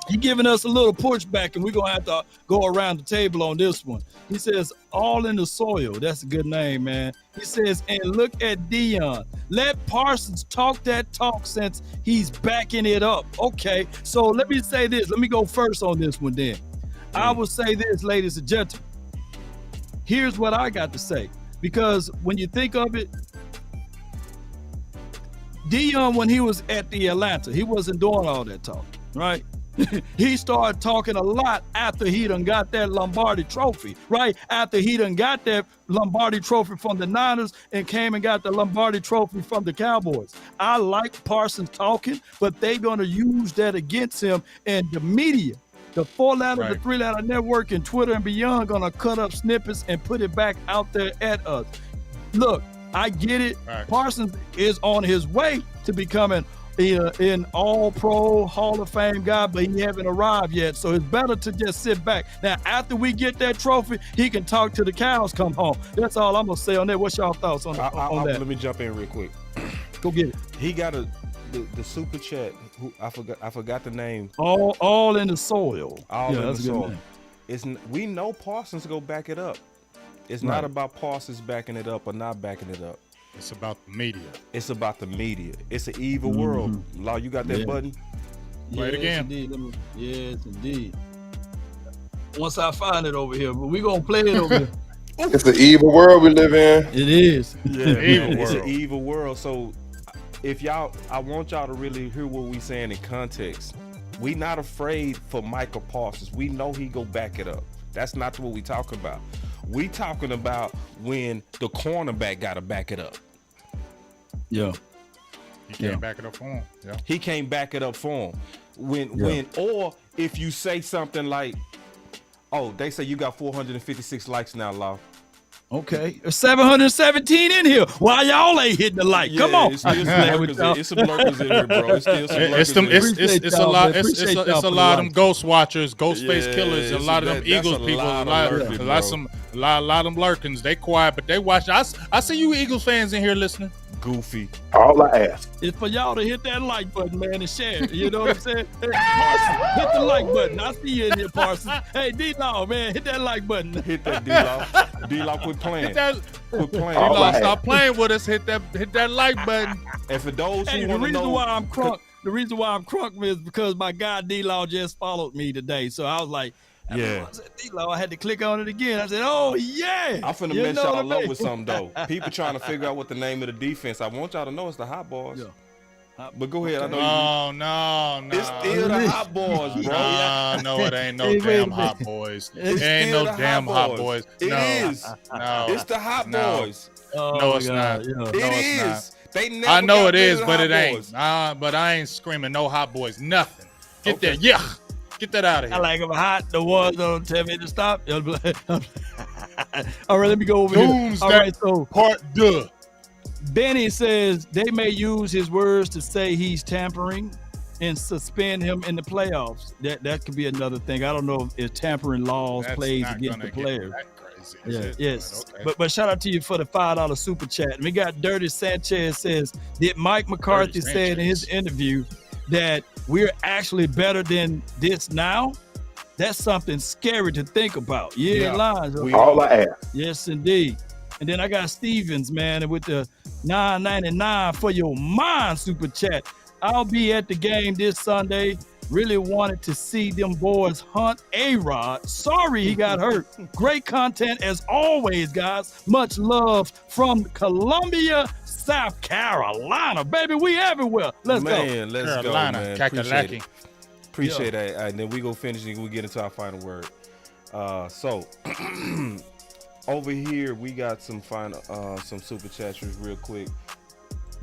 He giving us a little pushback, and we're going to have to go around the table on this one. He says, "All in the soil." That's a good name, man. He says, "And look at Dion. Let Parsons talk that talk since he's backing it up." Okay, so let me say this. Let me go first on this one then. I will say this, ladies and gentlemen. Here's what I got to say. Because when you think of it, Dion, when he was at the Atlanta, he wasn't doing all that talk, right? he started talking a lot after he done got that Lombardi trophy, right? After he done got that Lombardi trophy from the Niners and came and got the Lombardi trophy from the Cowboys. I like Parsons talking, but they're going to use that against him, and the media, the 4-letter, the 3-letter network and Twitter and beyond going to cut up snippets and put it back out there at us. Look, I get it. Right. Parsons is on his way to becoming an all-pro Hall of Fame guy, but he haven't arrived yet. So it's better to just sit back. Now, after we get that trophy, he can talk to the cows come home. That's all I'm going to say on that. What's y'all thoughts on that? Let me jump in real quick. Go get it. He got the super chat. Who I forgot the name. All in the soil. All in the soil. We know Parsons go back it up. It's not about Parsons backing it up or not backing it up. It's about the media. It's about the media. It's an evil world. Law, you got that button? Play it again. Indeed. Yes, indeed. Once I find it over here, but we're going to play it over here. It's an evil world we live in. It is. Yeah, it's an evil world. So I want y'all to really hear what we saying in context. We not afraid for Michael Parsons. We know he go back it up. That's not what we talking about. We talking about when the cornerback got to back it up. Yeah. He can't back it up for him. Yeah. He can't back it up for him. Or if you say something like, oh, they say you got 456 likes now, Law. Okay. There's 717 in here. Why y'all ain't hitting the like? Come on. It's some lurkers in here, bro. It's still some lurkers. It's a lot. It's a lot of them ghost watchers, ghost face killers, and a lot of them Eagles people. A lot of them lurkins. They quiet, but they watch. I see you Eagles fans in here listening. Goofy. All I ask is for y'all to hit that like button, man, and share. You know what I'm saying? Hey, Parsons, hit the like button. I see you in here, Parsons. Hey, D-Law, man, hit that like button. Hit that, D-Law. D-Law, quit playing. Quit playing. D-Law, stop playing with us. Hit that like button. And for those who want to know, the reason why I'm crunk is because my guy D-Law just followed me today. So I was like, I said, D-Law, I had to click on it again. I said, oh, yeah. I'm finna mess y'all up with something, though. People trying to figure out what the name of the defense. I want y'all to know it's the Hot Boys. Yeah. But go ahead. I know no. It's still the Hot Boys, bro. No, it ain't no damn Hot Boys. It ain't no damn Hot Boys. It is. No. It's the Hot Boys. No, it's not. It is. They never I know it rid is, of but Hot it ain't. Boys. But I ain't screaming no Hot Boys. Nothing. Get that. Yeah. Get that out of here. I like them hot. The ones don't tell me to stop. All right, let me go over here. All right, so part deux. Benny says they may use his words to say he's tampering and suspend him in the playoffs. That could be another thing. I don't know if tampering laws plays against the players. Yes. Okay. But shout out to you for the $5 super chat. And we got Dirty Sanchez says, did Mike McCarthy say in his interview that we're actually better than this now? That's something scary to think about. Yeah. Lines. All I ask. Yes, indeed. And then I got Stevens, man, with the $9.99 for your mind super chat. I'll be at the game this Sunday. Really wanted to see them boys hunt A-Rod. Sorry he got hurt. Great content as always, guys. Much love from Columbia, South Carolina. Baby, we everywhere. Let's go. Let's go, man. Appreciate that. And then we go finish and we get into our final word. So over here we got some super chats real quick.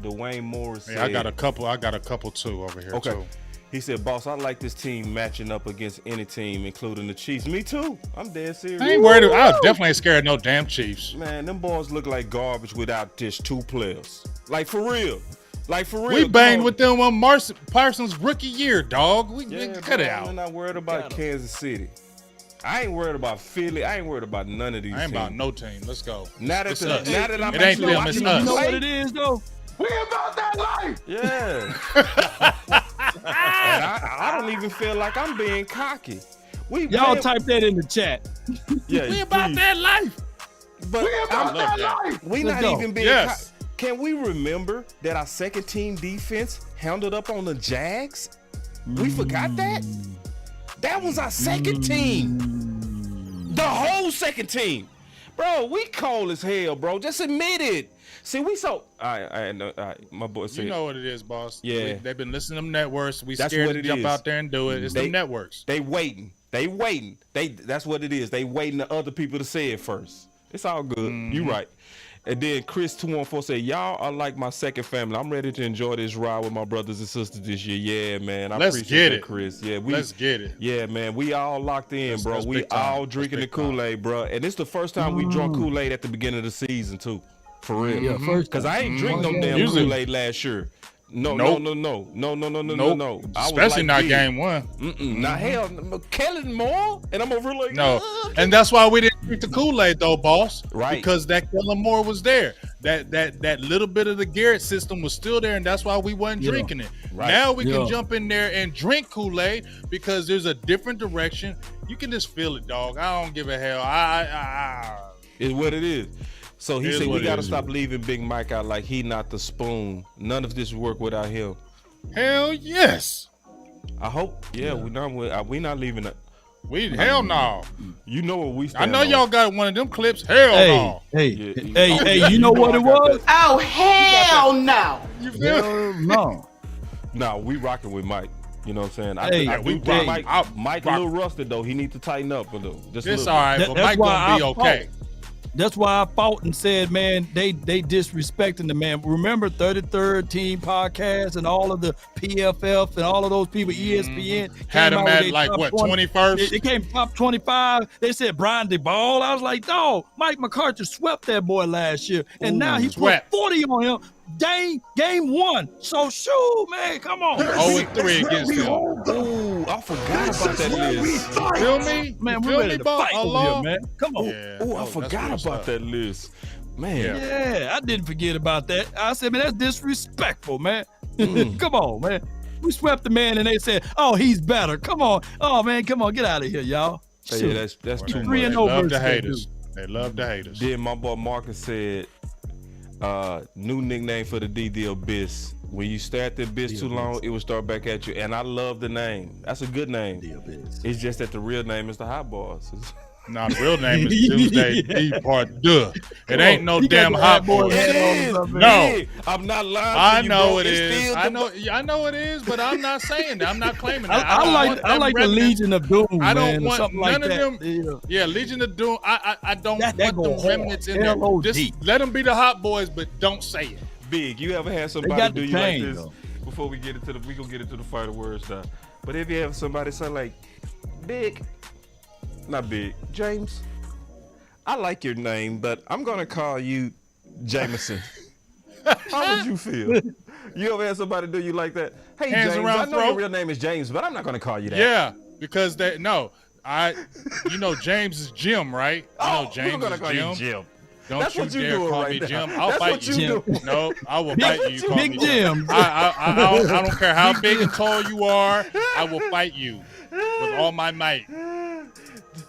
Dwayne Morris said, I got a couple too over here too. He said, boss, I like this team matching up against any team, including the Chiefs. Me too. I'm dead serious. I ain't worried. I definitely ain't scared of no damn Chiefs. Man, them boys look like garbage without just two players. Like, for real. We banged with them on Parsons' rookie year, dog. We cut it out. I'm not worried about Kansas City. I ain't worried about Philly. I ain't worried about none of these teams. I ain't about no team. Let's go. Now that I'm it ain't them, it's us. You know what it is, though? We about that life. Yeah. And I don't even feel like I'm being cocky. Y'all type that in the chat. Yeah, we about that life. But we about that life. We not even being cocky. Can we remember that our second team defense handled up on the Jags? We forgot that? That was our second team. The whole second team. Bro, we cold as hell, bro. Just admit it. See, we so. All right, my boy said. You know what it is, boss. Yeah. They've been listening to them networks. We That's scared what to it jump is. out there and do it. It's the networks. They waiting. That's what it is. They waiting to other people to say it first. It's all good. You right. And then Chris 214 said, "Y'all are like my second family. I'm ready to enjoy this ride with my brothers and sisters this year." Yeah, man. I appreciate it, Chris. Yeah, let's get it. Yeah, man. We all locked in, bro. We all drinking the Kool-Aid, bro. And it's the first time we drunk Kool-Aid at the beginning of the season too. For real. Yeah, first. Because I ain't drink no damn Kool-Aid last year. No. Especially not game one. Not hell, Kellen Moore, and I'm over like no. And that's why we didn't drink the Kool-Aid though, boss. Right. Because that Kellen Moore was there. That little bit of the Garrett system was still there, and that's why we wasn't drinking it. Right. Now we can jump in there and drink Kool-Aid because there's a different direction. You can just feel it, dog. I don't give a hell. It's what it is. So he said we got to stop leaving Big Mike out like he not the spoon. None of this would work without him. Hell yes. I hope. Yeah, we not leaving it. Hell no. You know what we stand I know on. y'all got one of them clips. Hell no. Hey, you know what it was? Oh, hell no. You feel no. No, we rocking with Mike. You know what I'm saying? I do Mike a little rusted though. He need to tighten up a little. Just it's all right, but Mike gonna be okay. That's why I fought and said, man, they disrespecting the man. Remember 33rd Team Podcast and all of the PFF and all of those people, ESPN. Had him at like, what, 21st? They came top 25. They said Brian DeBall. I was like, dog, Mike McCarthy swept that boy last year. And now he put 40 on him. Game one. So, shoot, man, come on. 0-3 against him. Ooh, I forgot about that list. You feel me? Man, you we're ready to fight over here, man. Come on. Yeah. I forgot about that list. Man. Yeah, I didn't forget about that. I said, man, that's disrespectful, man. Come on, man. We swept the man and they said, oh, he's better. Come on. Oh, man, come on. Get out of here, y'all. Yeah, that's too much. They love the haters. They love the haters. Then my boy Marcus said, new nickname for the DD Abyss. When you stare at the abyss too long, it will start back at you. And I love the name. That's a good name. It's just that the real name is the Hot Boss. Nah, the real name is Tuesday D Part Duh. It ain't no damn Hot Boy. It is. No, I'm not lying. I to you, know bro. it is. I know it is, but I'm not saying that. I'm not claiming that. I like the Legion of Doom. I don't man, want something none like of that. them. Yeah, Legion of Doom. I don't want go the remnants in there. L-O-D. Just let them be the Hot Boys, but don't say it. Big, you ever had somebody do you like this? Before we get into we gonna get into the final words now. But if you have somebody say like, Big, not Big, James, I like your name, but I'm gonna call you Jameson. How would you feel? You ever had somebody do you like that? Hey, Hands James, around I know throat. your real name is James, but I'm not gonna call you that. Yeah, because James is Jim, right? James I'm gonna is call you Jim. Don't That's you what you dare doing call right me now. Jim. I'll That's fight what you. you doing. No, I will fight you. You call Big me Jim. I don't care how big and tall you are. I will fight you with all my might.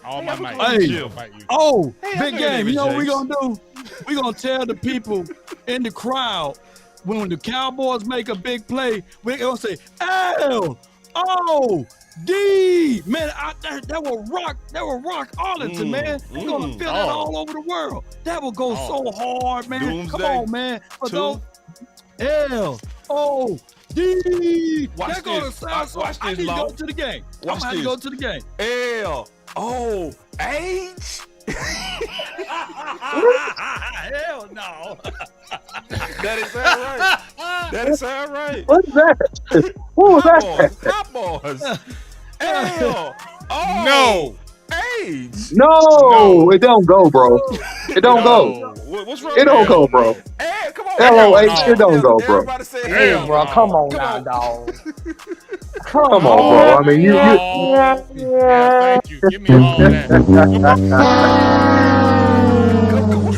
All my might. Hey. I'll fight you. Oh, Hey, big I know your game. name You know is what we James. gonna do? We gonna tell the people in the crowd when the Cowboys make a big play, we gonna say L-O-D. Man, that will rock Arlington, man. We're gonna feel that all over the world. That will go so hard, man. Doomsday. Come on, man. For Two. those L-O-D. Watch That's gonna this. sound so. Watch I this, need to Law. go to the game. I'm Watch gonna have to this. go to the game. L-O-H. Hell no. That is sound right. That is sound right. What's that? What was that? Hot boys. L-O-H. No, it don't go, bro. It don't go. What's wrong? It don't go, bro. Hey, come on. L-O-H, it don't go, bro. Everybody say Hey, hell. bro, come on Come now, on. dog. Come on, bro. I mean, Yeah, thank you. Give me all that. What's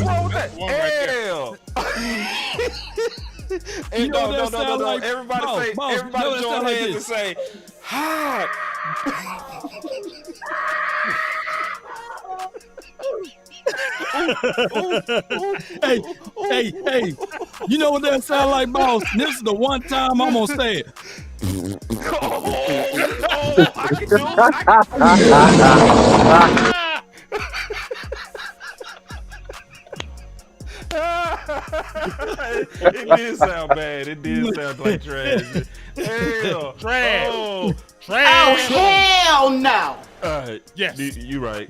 wrong with that? One right there. L. Hey, You know no. that sound like- Everybody Boss, say, boss, you know everybody that join sound like hands and this. say, hot. Hey, you know what that sound like, boss? This is the one time I'm gonna say it. I can do it. It did sound bad. It did sound like trash. Hell. Trash. Oh, Trash. hell no. Yes. You right.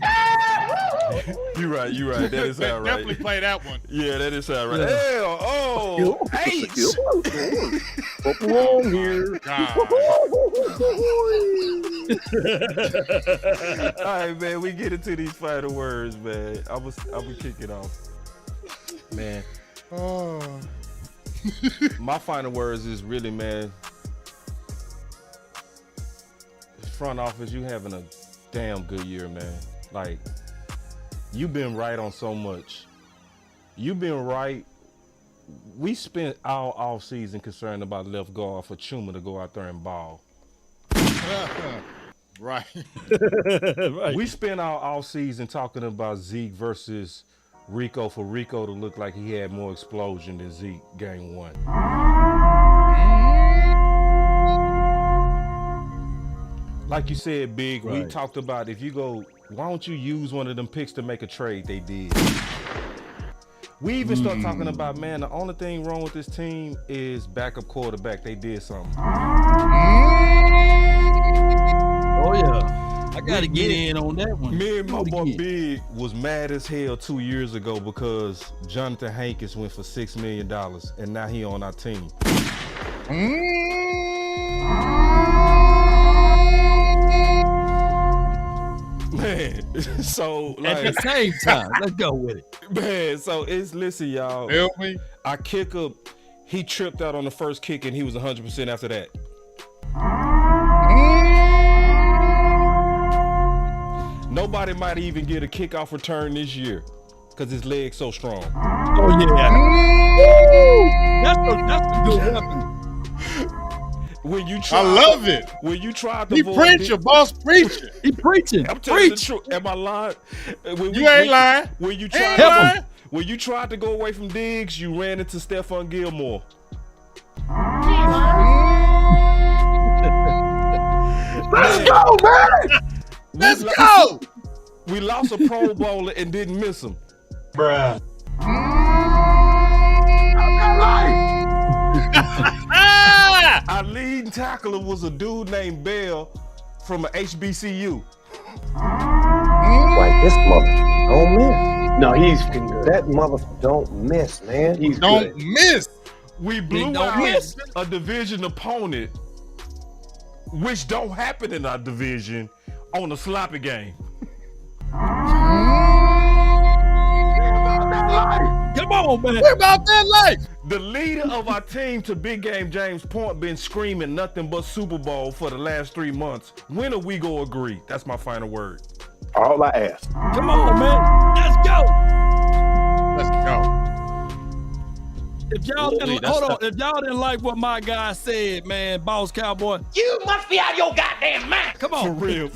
You right. That is sound right. Definitely play that one. Yeah, that is sound right. Hell. Oh. H. What's wrong here? All right, man. We get into these final words, man. I will kick it off, man. Oh. My final words is really, man. Front office, you having a damn good year, man. Like, you've been right on so much. You've been right. We spent all off season concerned about left guard for Chuma to go out there and ball. Right. Right. We spent our off season talking about Zeke versus Rico for Rico to look like he had more explosion than Zeke game one. Like you said, Big, we talked about if you go, why don't you use one of them picks to make a trade? They did. We even start talking about, man, the only thing wrong with this team is backup quarterback. They did something. Oh, yeah. I got to get in on that one. Me and my boy Big was mad as hell 2 years ago because Jonathan Hankins went for $6 million, and now he on our team. Man, so like, at the same time, let's go with it. Man, so listen, y'all. Feel me? Our kicker, he tripped out on the first kick and he was 100% after that. Nobody might even get a kickoff return this year because his leg's so strong. Oh yeah, that's a good weapon. When you try, I love it. When you try to he preaching, boss preaching. He preaching. I'm telling the truth. Am I lying? You ain't lying. When you tried to go away from Diggs, you ran into Stephon Gilmore. Let's go, man. Let's go. We lost a Pro Bowler and didn't miss him. Bruh. Our leading tackler was a dude named Bell from an HBCU. Like this motherfucker don't miss. No, he's good. That motherfucker don't miss, man. He's don't good. miss. We blew out a division opponent, which don't happen in our division, on a sloppy game. Come on, man. What about that life? The leader of our team, to Big Game James' point, been screaming nothing but Super Bowl for the last 3 months. When are we gonna agree? That's my final word. All I ask. Come on, man. Let's go. Let's go. If y'all didn't, if y'all didn't like what my guy said, man, Boss Cowboy, You must be out of your goddamn mind. come on. For real.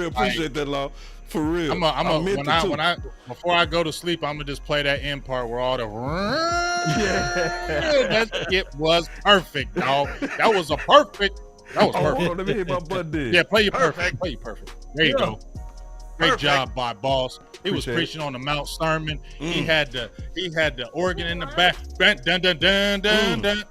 Appreciate that, Law. For real. Before I go to sleep, I'm gonna just play that end part where all the that skit was perfect, dog. That was perfect. Hold on, let me hit my butt there. Yeah, play your perfect. Play your perfect. There you go. Great job by Boss. He was preaching on the Mount Sermon. He had the organ in the back. Dun dun dun dun dun dun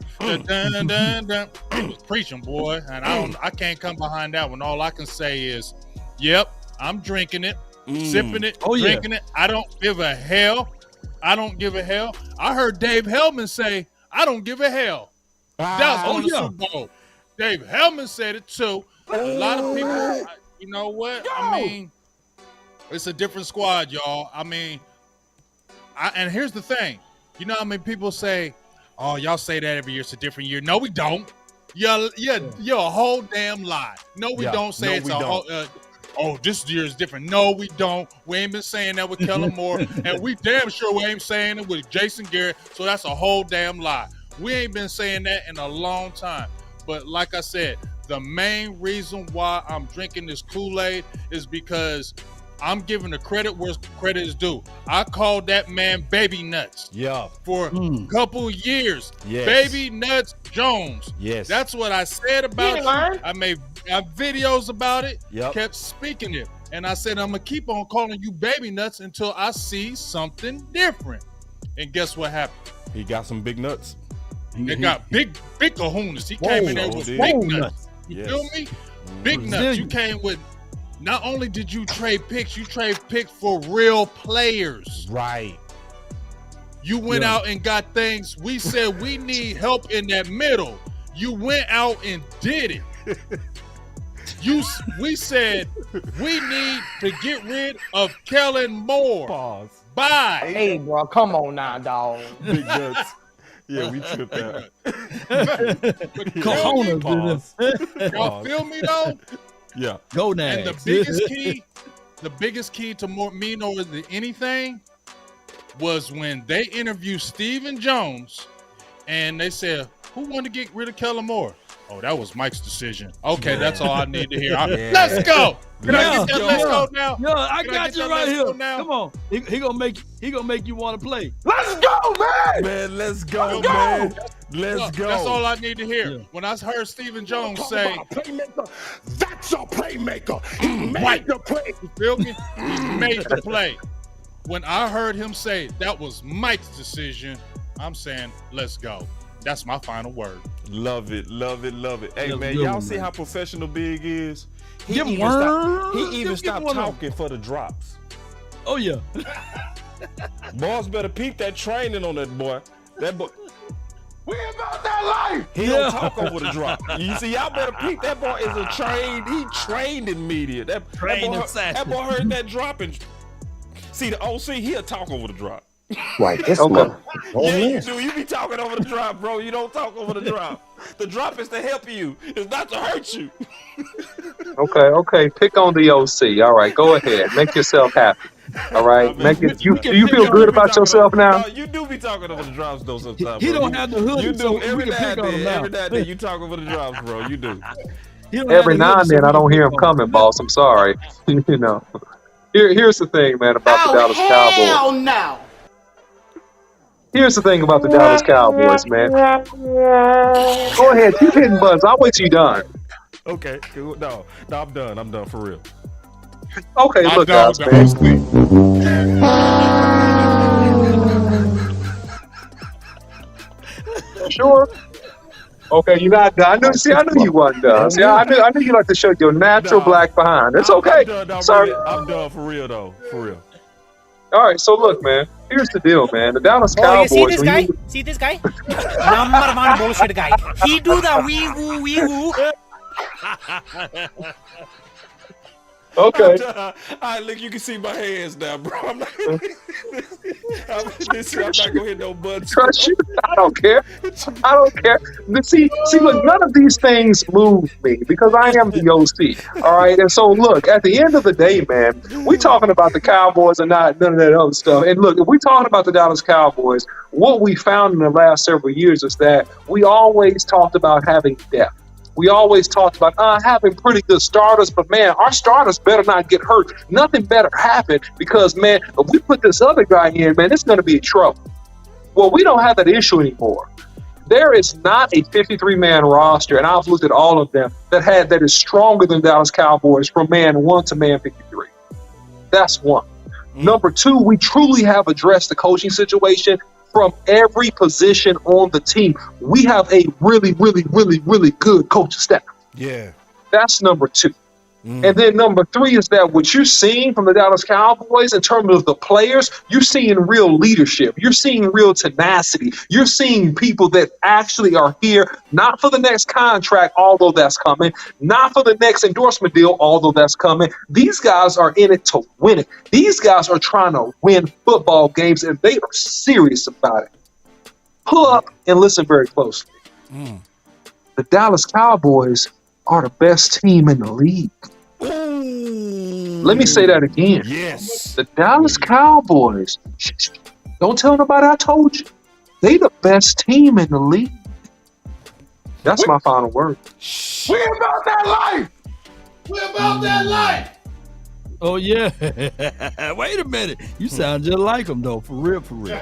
dun dun dun. He was preaching, boy, and I can't come behind that one. All I can say is, yep, I'm drinking it, sipping it, drinking it. I don't give a hell. I don't give a hell. I heard Dave Hellman say, I don't give a hell. That was on the Super Bowl. Dave Hellman said it too. A lot of people, you know what? I mean, it's a different squad, y'all. I mean, and here's the thing. You know how many people say, oh, y'all say that every year. It's a different year. No, we don't. You're a whole damn lie. No, we don't say it's a whole this year is different. No, we don't. We ain't been saying that with Kellen Moore, and we damn sure we ain't saying it with Jason Garrett, so that's a whole damn lie. We ain't been saying that in a long time. But like I said, the main reason why I'm drinking this Kool-Aid is because I'm giving the credit where credit is due. I called that man Baby Nuts for a couple years. Yes. Baby Nuts Jones. Yes. That's what I said about you. I made videos about it, kept speaking it. And I said, I'm going to keep on calling you Baby Nuts until I see something different. and guess what happened? He got some big nuts. They got big kahunas. He came in there with big nuts. You feel me? Big nuts. You came with. Not only did you trade picks, you trade picks for real players. Right. You went out and got things. We said we need help in that middle. You went out and did it. We said we need to get rid of Kellen Moore. Pause. Bye. Hey, bro, come on now, dog. Big nuts. Yeah, we tripped out. Y'all feel me though? Yeah. Go now. And the biggest key to me more than anything was when they interviewed Stephen Jones and they said, who wanted to get rid of Kellen Moore? Oh, that was Mike's decision. Okay, that's all I need to hear. Let's go. Can I get that let's go now? Yo, I got you right here. Come on. He gonna make you want to play. Let's go, man. Man, let's go, man. Let's go. That's all I need to hear. Yeah. When I heard Stephen Jones say, playmaker, that's a playmaker. He made the play. You feel me? He made the play. When I heard him say that was Mike's decision, I'm saying, let's go. That's my final word. Love it, love it, love it. Hey, That's man, good y'all one, see man. how professional Big is? He Give him even one. stopped Give talking for the drops. Oh, yeah. Boss better peep that training on that boy. That boy. We about that life. He don't talk over the drop. You see, y'all better peep. That boy is he trained in media. That boy heard that drop and see the OC, he'll talk over the drop. Right, this Okay. Yeah, you do. You be talking over the drop, bro. You don't talk over the drop. The drop is to help you. It's not to hurt you. Okay. Pick on the OC. All right, go ahead. Make yourself happy. All right. Do you feel good about yourself now? No, you do be talking over the drops though sometimes. He bro. don't have the hood. You do so every we can now pick and on him then. now. Every now and then you talk over the drops, bro. You do. He don't Every have the now hood, and so then we I don't can hear him pick on coming, boss. I'm sorry. You know. Here's the thing, man, about the Dallas Cowboys. no. Here's the thing about the Dallas Cowboys, man. Go ahead, keep hitting buttons. I'll wait till you're done. Okay. Cool. No, I'm done. I'm done for real. Okay, I'm look, done guys, with the man. OC. Sure. Okay, you're not done. I knew you wasn't done. See, I knew you like to show your natural black behind. It's okay. I'm done for real though. For real. All right, so look, man. Here's the deal, man. The Dallas Oh, Cowboys. you see this when guy? you- See this guy? Number one bullshit guy. He do the wee woo. Okay. All right, look, you can see my hands now, bro. I'm not gonna hit no buttons. Trust you. I don't care. But see, look, none of these things move me because I am the OC. All right. And so look, at the end of the day, man, we talking about the Cowboys and not none of that other stuff. And look, if we talking about the Dallas Cowboys, what we found in the last several years is that we always talked about having depth. We always talked about having pretty good starters, but man, our starters better not get hurt. Nothing better happen because, man, if we put this other guy in, man, it's going to be trouble. Well, we don't have that issue anymore. There is not a 53-man roster, and I've looked at all of them, that is stronger than Dallas Cowboys from man 1 to man 53. That's one. Number two, we truly have addressed the coaching situation from every position on the team. We have a really, really, really, really good coaching staff. Yeah. That's number two. And then number three is that what you're seeing from the Dallas Cowboys in terms of the players, you're seeing real leadership. You're seeing real tenacity. You're seeing people that actually are here, not for the next contract, although that's coming, not for the next endorsement deal, although that's coming. These guys are in it to win it. These guys are trying to win football games, and they are serious about it. Pull up and listen very closely. The Dallas Cowboys are the best team in the league. Let me say that again. Yes. The Dallas Cowboys, don't tell nobody I told you. They the best team in the league. That's my final word. We about that life. We're about that life. Oh yeah. Wait a minute. You sound just like him though, for real, for real.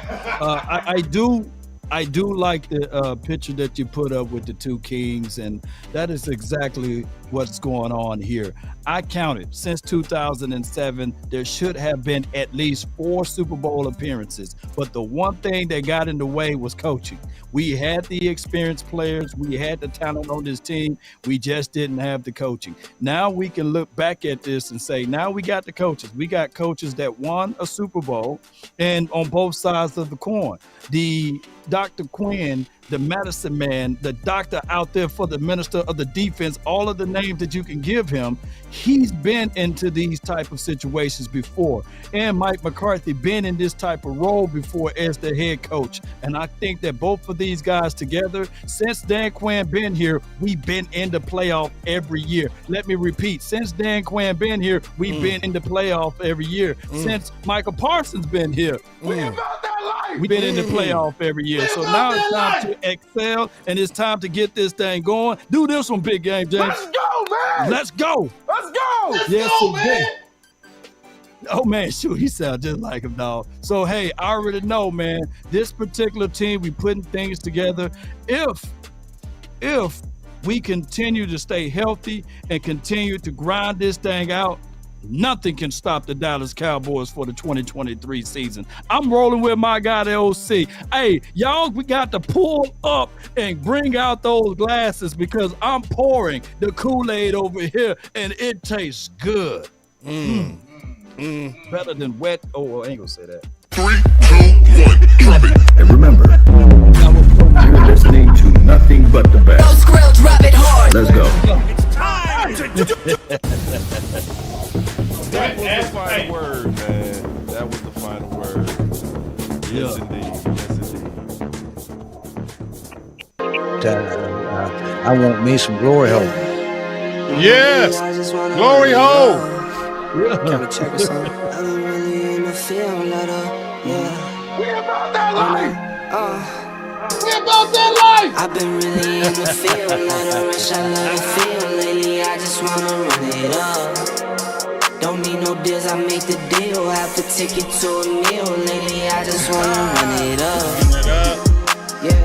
I do like the picture that you put up with the two kings, and that is exactly what's going on here. I counted since 2007, there should have been at least 4 Super Bowl appearances. But the one thing that got in the way was coaching. We had the experienced players. We had the talent on this team. We just didn't have the coaching. Now we can look back at this and say, now we got the coaches. We got coaches that won a Super Bowl, and on both sides of the coin. The Dr. Quinn, the medicine man, the doctor out there for the minister of the defense, all of the names that you can give him, he's been into these type of situations before. And Mike McCarthy been in this type of role before as the head coach. And I think that both of these guys together, since Dan Quinn been here, we've been in the playoff every year. Let me repeat, since Dan Quinn been here, we've been in the playoff every year. Since Michael Parsons been here, we've been in the playoff every year. So now it's time to excel, and it's time to get this thing going. Do this one, Big Game James. Let's go, man. Let's go. Let's go. Yes, go, man. Oh, man, shoot, he sounds just like him, dog. So, hey, I already know, man, this particular team, we putting things together. If we continue to stay healthy and continue to grind this thing out, nothing can stop the Dallas Cowboys for the 2023 season. I'm rolling with my guy, the OC. Hey, y'all, we got to pull up and bring out those glasses because I'm pouring the Kool-Aid over here, and it tastes good. Better than wet. Oh, I ain't gonna say that. 3, 2, 1, drop it. And remember, you're listening to nothing but the best. Drop it hard. Let's go. That was the final word, man. That was the final word. Yes, indeed. I want me some glory hole. Yes, glory hole. Can we check us out? I've been really in the field, let up, yeah. We about that life. We about that life. I've been really in the field, let her rush, I let her feel. Lately, I just wanna run it up. Don't need no deals, I make the deal. Have to take it to a meal. Lately, I just wanna run it up. Yeah.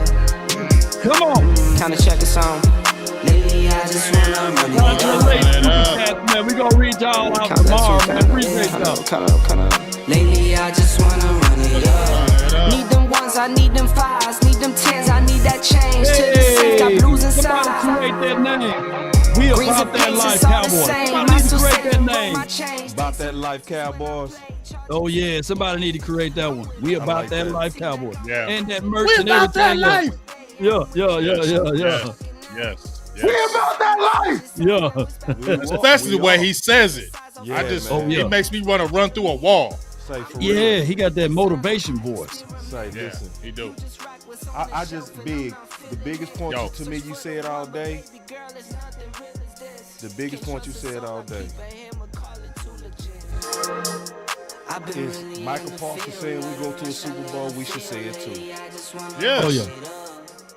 Come on. Kinda check us out. Lately, I just wanna run it up. Man, we gonna read y'all out tomorrow, man. Appreciate y'all. Lately, I just wanna run it up. Need them ones, I need them fives. Need them tens, I need that change. To the sink, got blues inside. Somebody create that name. We about that life, Cowboys. Somebody need to create that name. About that life, Cowboys. Oh yeah, somebody need to create that one. We about like that that. life, Cowboys. Yeah. And that merch We and about that everything. life. Yeah. Yes. We about that life. Yeah. Especially the way he says it. Yeah, I just, man. it makes me want to run through a wall. Say for Yeah, real. he got that motivation voice. Say, Yeah, listen. he do. I just the biggest point Yo. to me you said all day. The biggest point you said all day is Michael Parsons saying we go to a Super Bowl, we should say it too. Yes. Oh yeah.